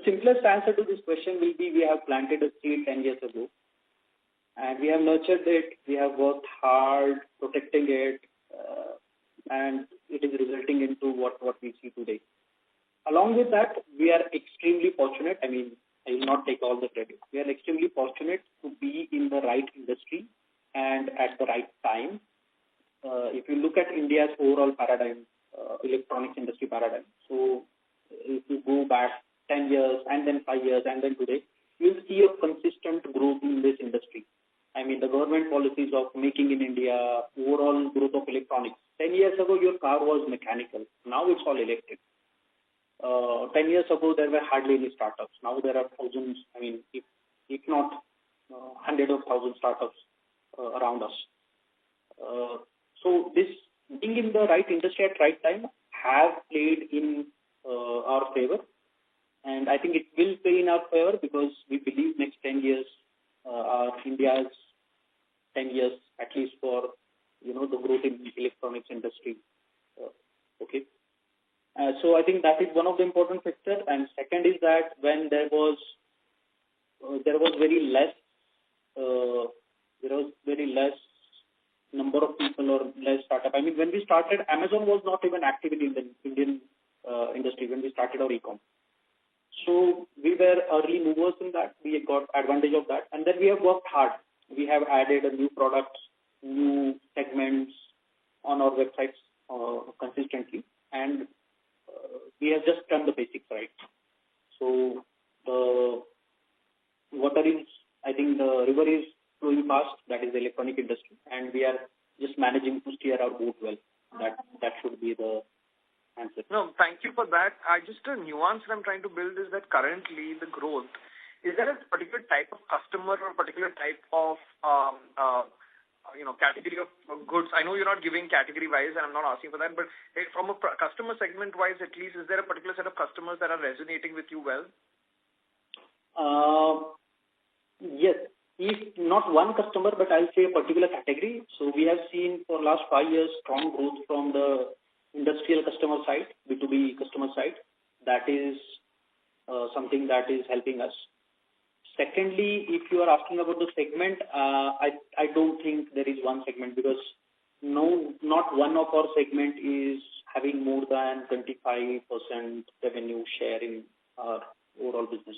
simplest answer to this question will be we have planted a seed 10 years ago. And we have nurtured it. We have worked hard protecting it. And it is resulting into what we see today. Along with that, we are extremely fortunate. I mean, I will not take all the credit. We are extremely fortunate to be in the right industry and at the right time. If you look at India's overall paradigm, electronics industry paradigm, so if you go back 10 years and then 5 years and then today, you'll see a consistent growth in this industry. I mean, the government policies of making in India, overall growth of electronics. 10 years ago, your car was mechanical. Now it's all electric. 10 years ago, there were hardly any startups. Now there are thousands, I mean, if not hundreds of thousands startups around us. So this being in the right industry at right time has played in our favor. And I think it will play in our favor because we believe next 10 years are India's 10 years, at least for, the growth in the electronics industry. Okay. So I think that is one of the important factors. And second is that when there was very less number of people or less startup. I mean, when we started, Amazon was not even active in the Indian industry when we started our e-com. So we were early movers in that. We got advantage of that. And then we have worked hard. We have added new products, new segments on our websites consistently. And we have just done the basics right. So the water is, I think the river is flowing fast. That is the electronic industry. And we are just managing to steer our boat well. That should be the answer. No, thank you for that. Just a nuance that I'm trying to build is that currently the growth, is there a particular type of customer or a particular type of category of goods? I know you're not giving category-wise, and I'm not asking for that, but from a customer segment-wise at least, is there a particular set of customers that are resonating with you well? Yes. If not one customer, but I'll say a particular category. So we have seen for last 5 years strong growth from the industrial customer side, B2B customer side. That is something that is helping us. Secondly, if you are asking about the segment, I don't think there is one segment because not one of our segment is having more than 25% revenue share in our overall business.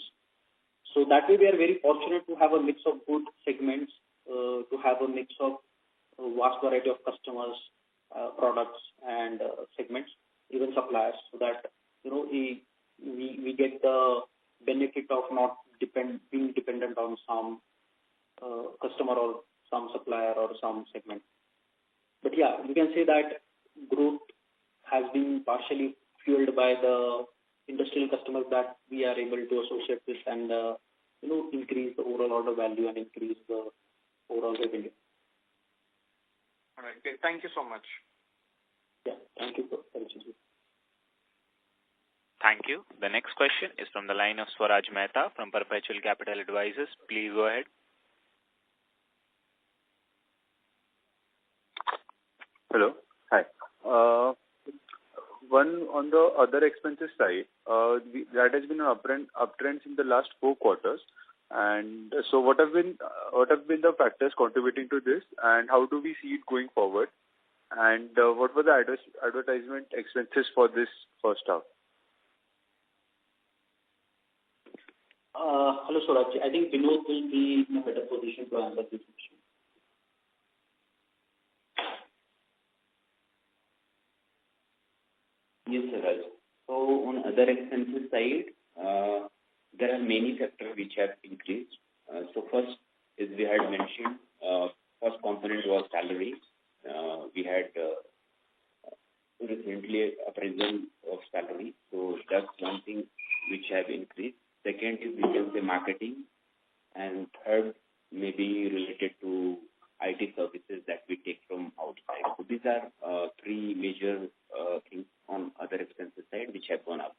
So that way we are very fortunate to have a mix of good segments, to have a mix of a vast variety of customers, products and segments, even suppliers, so that we get the benefit of not being dependent on some customer or some supplier or some segment. But yeah, we can say that growth has been partially fueled by the industrial customers that we are able to associate with and increase the overall order value and increase the overall revenue. All right. Okay. Thank you so much. Yeah. Thank you. Thank you. The next question is from the line of Swaraj Mehta from Perpetual Capital Advisors. Please go ahead. Hello. Hi. One on the other expenses side, that has been an uptrend in the last 4 quarters. And so what have been the factors contributing to this, and how do we see it going forward? And what were the advertisement expenses for this first half? Hello, Swaraj. I think Vinod will be in a better position to answer this question. Yes, Swaraj. So on other expenses side, there are many factors which have increased. So first, as we had mentioned, first component was salary. We had recently appraisal of salary, so that's one thing which have increased. Second is we can say marketing, and third may be related to IT services that we take from outside. So these are three major things on other expenses side which have gone up.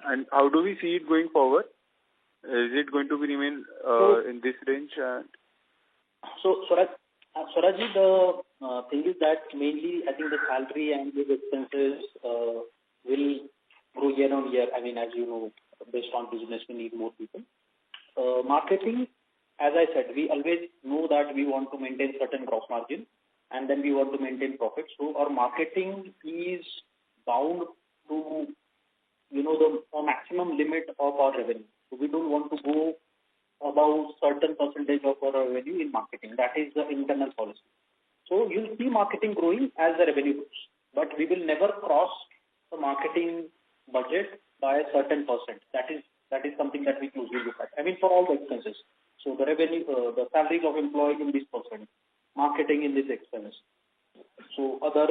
And how do we see it going forward? Is it going to remain in this range? So, Swarajji, the thing is that mainly I think the salary and the expenses will grow year on year. I mean, as you know, based on business, we need more people. Marketing, as I said, we always know that we want to maintain certain gross margin and then we want to maintain profit. So our marketing is bound to, the maximum limit of our revenue. So we don't want to go above certain percentage of our revenue in marketing. That is the internal policy. So you'll see marketing growing as the revenue grows, but we will never cross the marketing budget by a certain percent. That is something that we closely look at. I mean, for all the expenses. So the revenue, the salaries of employees in this percent, marketing in this expense. So other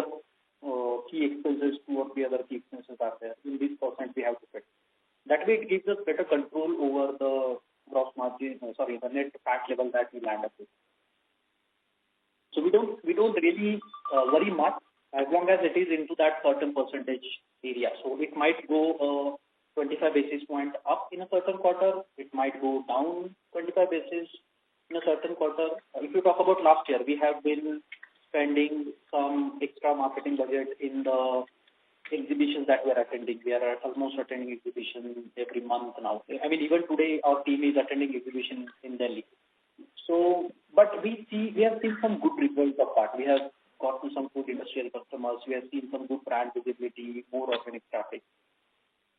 key expenses, 2 or 3 other key expenses are there. In this percent, we have to fit. That way, it gives us better control over the gross margin, the net PAT level that we land up with. So we don't really worry much as long as it is into that certain percentage area. So it might go 25 basis point up in a certain quarter. It might go down 25 basis in a certain quarter. If you talk about last year, we have been spending some extra marketing budget in the exhibitions that we are attending. We are almost attending exhibition every month now. I mean, even today, our team is attending exhibition in Delhi. So, but we have seen some good results of that. We have gotten some good industrial customers. We have seen some good brand visibility, more organic traffic.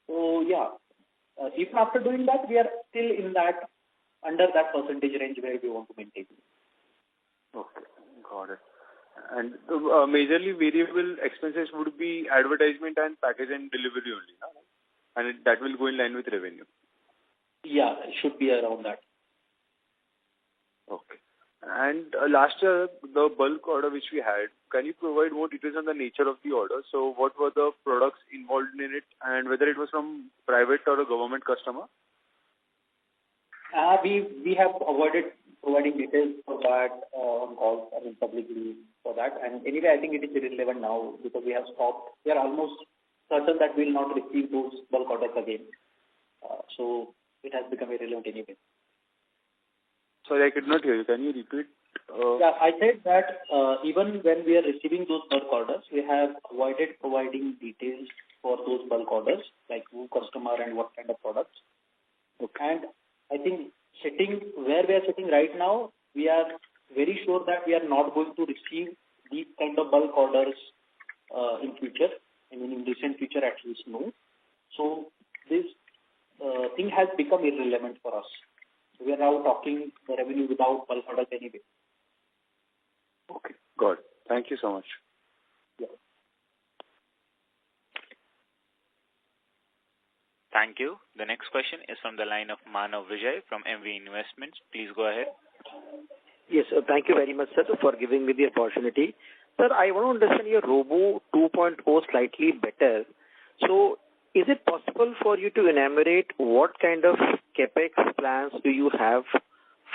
So, yeah, even after doing that, we are still in that, under that percentage range where we want to maintain. Okay, got it. And the majorly variable expenses would be advertisement and package and delivery only, no? And that will go in line with revenue. Yeah, it should be around that. Okay. And last year, the bulk order which we had, can you provide more details on the nature of the order? So what were the products involved in it and whether it was from private or a government customer? We have avoided providing details for that on calls, publicly for that. And anyway, I think it is irrelevant now because we have stopped. We are almost certain that we will not receive those bulk orders again. So it has become irrelevant anyway. Sorry, I could not hear you. Can you repeat? Yeah, I said that even when we are receiving those bulk orders, we have avoided providing details for those bulk orders, like who customer and what kind of products. Okay. And I think where we are sitting right now, we are very sure that we are not going to receive these kind of bulk orders in future. I mean, in recent future, at least no. So this thing has become irrelevant for us. So we are now talking the revenue without bulk orders anyway. Okay, got it. Thank you so much. Yeah. Thank you. The next question is from the line of Manav Vijay from MV Investments. Please go ahead. Yes, thank you very much, sir, for giving me the opportunity. Sir, I want to understand your Robo 2.0 slightly better. So, is it possible for you to enumerate what kind of capex plans do you have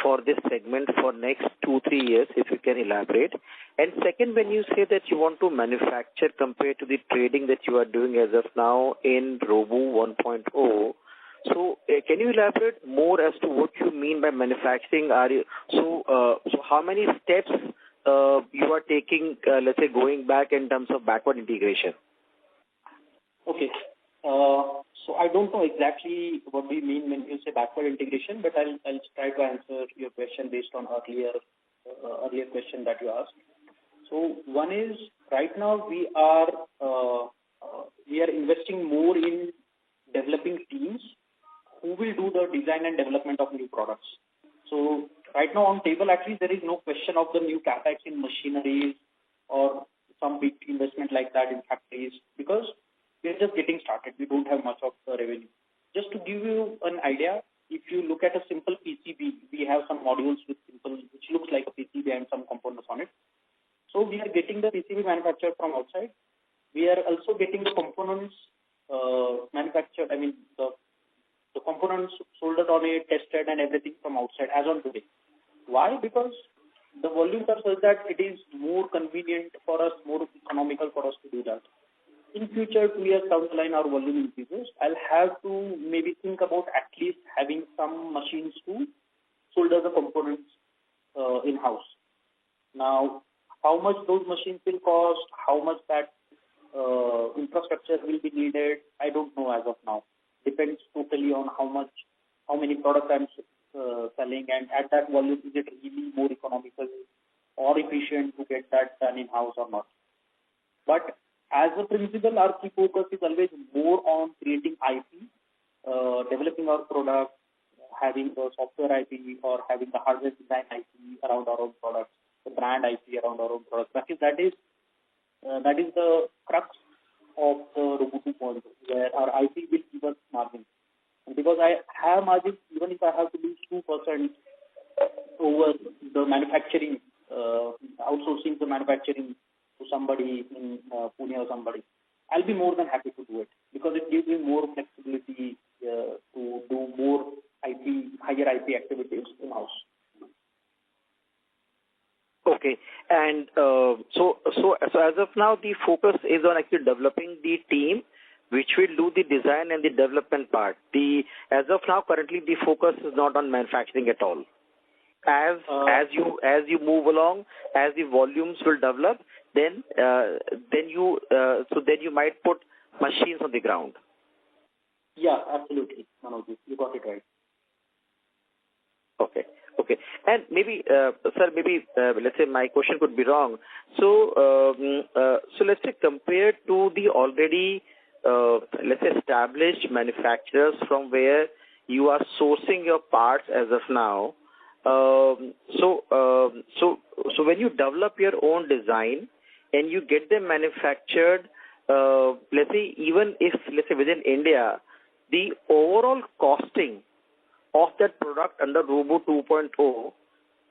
for this segment for next 2-3 years, if you can elaborate? And second, when you say that you want to manufacture compared to the trading that you are doing as of now in Robo 1.0, so can you elaborate more as to what you mean by manufacturing? So how many steps you are taking, let's say, going back in terms of backward integration? Okay. So I don't know exactly what we mean when you say backward integration, but I'll try to answer your question based on earlier question that you asked. So one is right now we are investing more in developing teams who will do the design and development of new products. So right now on table, actually there is no question of the new capex in machineries or some big investment like that in factories because we're just getting started. We don't have much of the revenue. Just to give you an idea, if you look at a simple PCB, we have some modules which looks like a PCB and some components on it. So we are getting the PCB manufactured from outside. We are also getting the components manufactured, the the components soldered on it, tested and everything from outside as on today. Why? Because the volumes are such that it is more convenient for us, more economical for us to do that. In future, 2 years down the line, our volume increases. I'll have to maybe think about at least having some machines to solder the components in-house. Now, how much those machines will cost, how much that infrastructure will be needed, I don't know as of now. Depends totally on how many products I'm selling, and at that volume, is it really more economical or efficient to get that done in-house or not? But as a principle, our key focus is always more on creating IP, developing our product, having the software IP or having the hardware design IP around our own products, the brand IP around our own products. That is the crux of the Robo 2.0, where our IP will give us margin. And because I have margins, even if I have to lose 2% over the manufacturing, outsourcing the manufacturing to somebody in Pune or somebody, I'll be more than happy to do it because it gives me more flexibility to do more higher IP activities in-house. Okay. And so as of now, the focus is on actually developing the team which will do the design and the development part. As of now, currently, the focus is not on manufacturing at all. As you move along, as the volumes will develop, then you might put machines on the ground. Yeah, absolutely, Manoj. You got it right. Okay. And maybe, sir, let's say my question could be wrong. So let's say compared to the already, let's say established manufacturers from where you are sourcing your parts as of now, so when you develop your own design and you get them manufactured, let's say even if, let's say within India, the overall costing of that product under Robo 2.0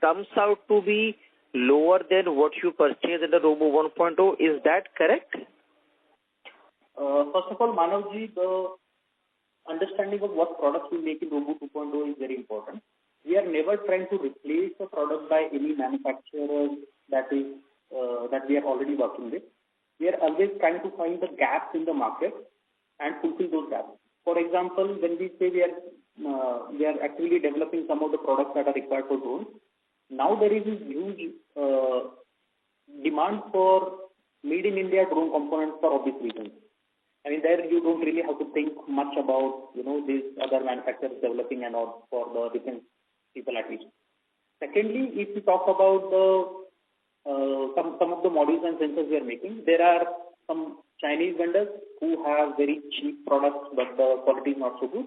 comes out to be lower than what you purchase under Robo 1.0. Is that correct? First of all, Manavji, the understanding of what products we make in Robo 2.0 is very important. We are never trying to replace the product by any manufacturer that we are already working with. We are always trying to find the gaps in the market and fulfill those gaps. For example, when we say we are actively developing some of the products that are required for drones, now there is a huge demand for made in India drone components for obvious reasons. I mean, there you don't really have to think much about, these other manufacturers developing and all for the defense people at least. Secondly, if we talk about some of the modules and sensors we are making, there are some Chinese vendors who have very cheap products, but the quality is not so good.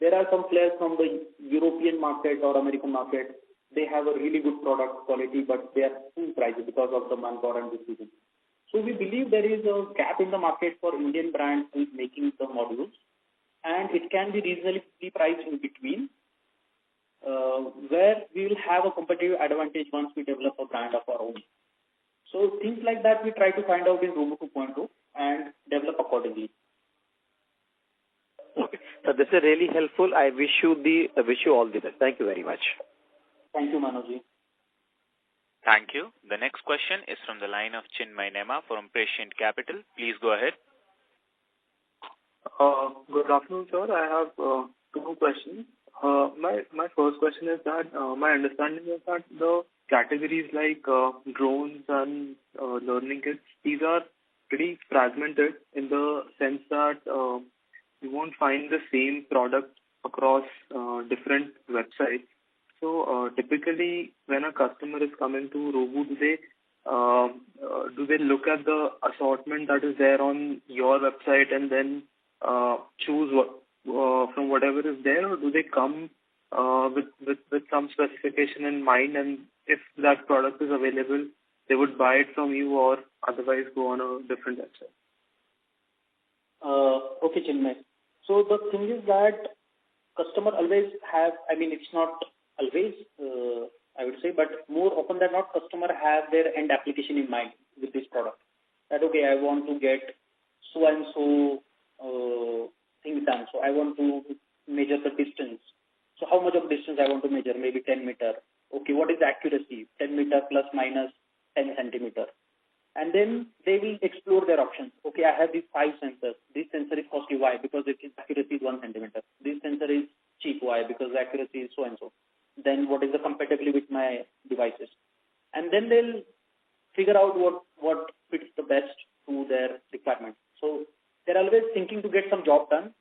There are some players from the European market or American market. They have a really good product quality, but they are too pricey because of the manpower and distribution. So we believe there is a gap in the market for Indian brands who is making the modules, and it can be reasonably priced in between, where we will have a competitive advantage once we develop a brand of our own. So things like that we try to find out in Robo 2.0 and develop accordingly. Okay. So this is really helpful. I wish you all the best. Thank you very much. Thank you, Manojji. Thank you. The next question is from the line of Chinmay Nema from Prescient Capital. Please go ahead. Good afternoon, sir. I have two questions. My first question is that my understanding is that the categories like drones and learning kits, these are pretty fragmented in the sense that you won't find the same product across different websites. So typically, when a customer is coming to Robo, do they look at the assortment that is there on your website and then choose from whatever is there, or do they come with some specification in mind, and if that product is available, they would buy it from you or otherwise go on a different website? Okay, Chinmay. So the thing is that customer always have, it's not always, I would say, but more often than not, customer have their end application in mind with this product. That, okay, I want to get so and so things done. So I want to measure the distance. So how much of distance I want to measure? Maybe 10 meter. Okay, what is the accuracy? 10 meter plus minus 10 centimeter. And then they will explore their options. Okay, I have these 5 sensors. This sensor is costly. Why? Because its accuracy is 1 centimeter. This sensor is cheap. Why? Because the accuracy is so and so. Then what is the compatibility with my devices? And then they'll figure out what fits the best to their requirements. So they're always thinking to get some job done.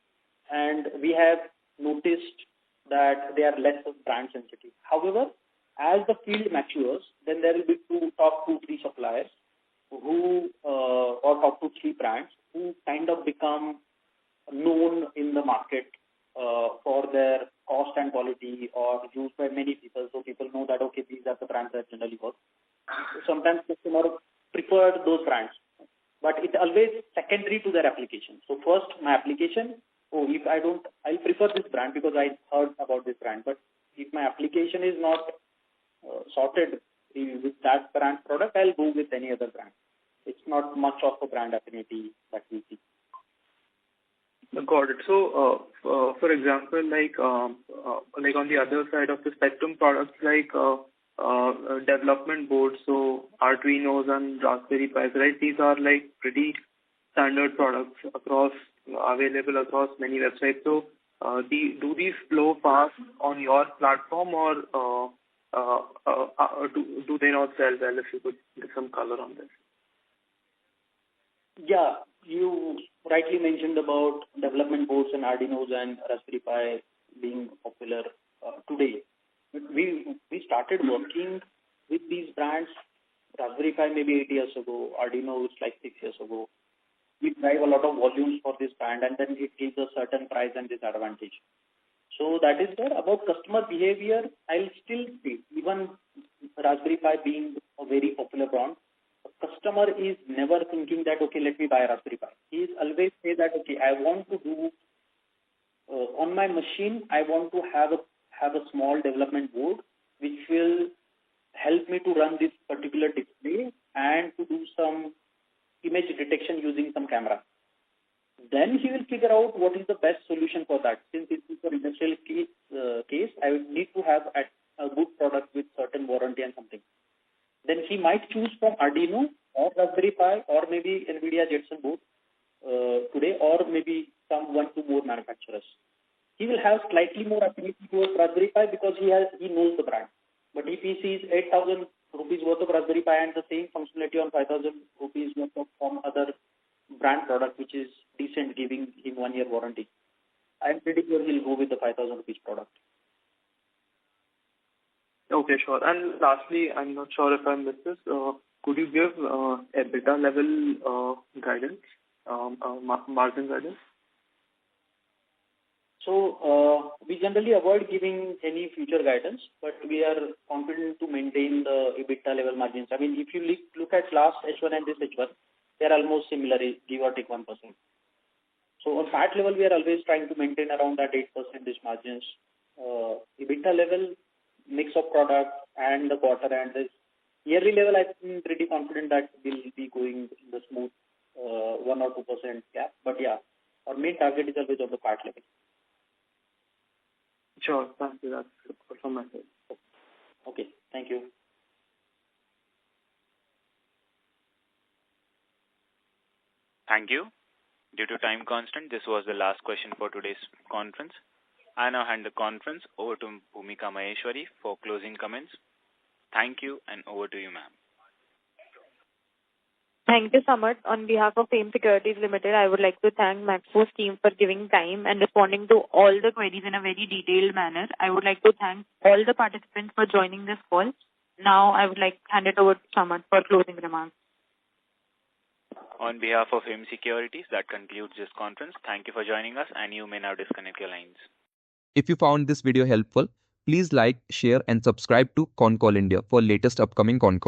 And we have noticed that they are less brand sensitive. However, as the field matures, then there will be top 2-3 suppliers who, or top 2-3 brands who kind of become known in the market for their cost and quality, or used by many people. So people know that, okay, these are the brands that generally work. So sometimes customers prefer those brands, but it's always secondary to their application. So first, my application, if I don't, I'll prefer this brand because I heard about this brand. But if my application is not sorted with that brand product, I'll go with any other brand. It's not much of a brand affinity that we see. Got it. So, for example, like on the other side of the spectrum, products like development boards, so Arduinos and Raspberry Pis, right? These are like pretty standard products available across many websites. So, do these flow fast on your platform, or do they not sell well? If you could give some color on this. Yeah, you rightly mentioned about development boards and Arduinos and Raspberry Pi being popular today. We started working with these brands, Raspberry Pi maybe 8 years ago, Arduino was like 6 years ago. We drive a lot of volumes for this brand, and then it gives a certain price and disadvantage. So that is there. About customer behavior, I'll still say, even Raspberry Pi being a very popular brand, a customer is never thinking that, okay, let me buy a Raspberry Pi. He is always say that, okay, I want to do, on my machine, I want to have a small development board which will help me to run this particular display and to do some image detection using some camera. Then he will figure out what is the best solution for that. Since it is for industrial case, I would need to have a good product with certain warranty and something. Then he might choose from Arduino or Raspberry Pi or maybe NVIDIA Jetson board today, or maybe some 1-2 more manufacturers. He will have slightly more affinity towards Raspberry Pi because he knows the brand. But if he sees 8,000 rupees worth of Raspberry Pi and the same functionality on 5,000 rupees worth of some other brand product which is decent, giving him 1 year warranty, I'm pretty sure he'll go with the 5,000 rupees product. Okay, sure. And lastly, I'm not sure if I missed this. Could you give EBITDA level guidance, margin guidance? So we generally avoid giving any future guidance, but we are confident to maintain the EBITDA level margins. I mean, if you look at last H1 and this H1, they are almost similar, give or take 1%. So on PAT level, we are always trying to maintain around that 8% margins. EBITDA level, mix of products and the quarter and this yearly level, I'm pretty confident that we'll be going in the smooth 1 or 2% gap. But yeah, our main target is always on the PAT level. Sure, thank you. That's good from my side. Okay, thank you. Thank you. Due to time constant, this was the last question for today's conference. I now hand the conference over to Bhumika Maheshwari for closing comments. Thank you, and over to you, ma'am. Thank you so much. On behalf of FAME Securities Limited, I would like to thank MacFos team for giving time and responding to all the queries in a very detailed manner. I would like to thank all the participants for joining this call. Now, I would like to hand it over to Samad for closing remarks. On behalf of FAME Securities, that concludes this conference. Thank you for joining us, and you may now disconnect your lines. If you found this video helpful, please like, share, and subscribe to Concall India for latest upcoming Concall.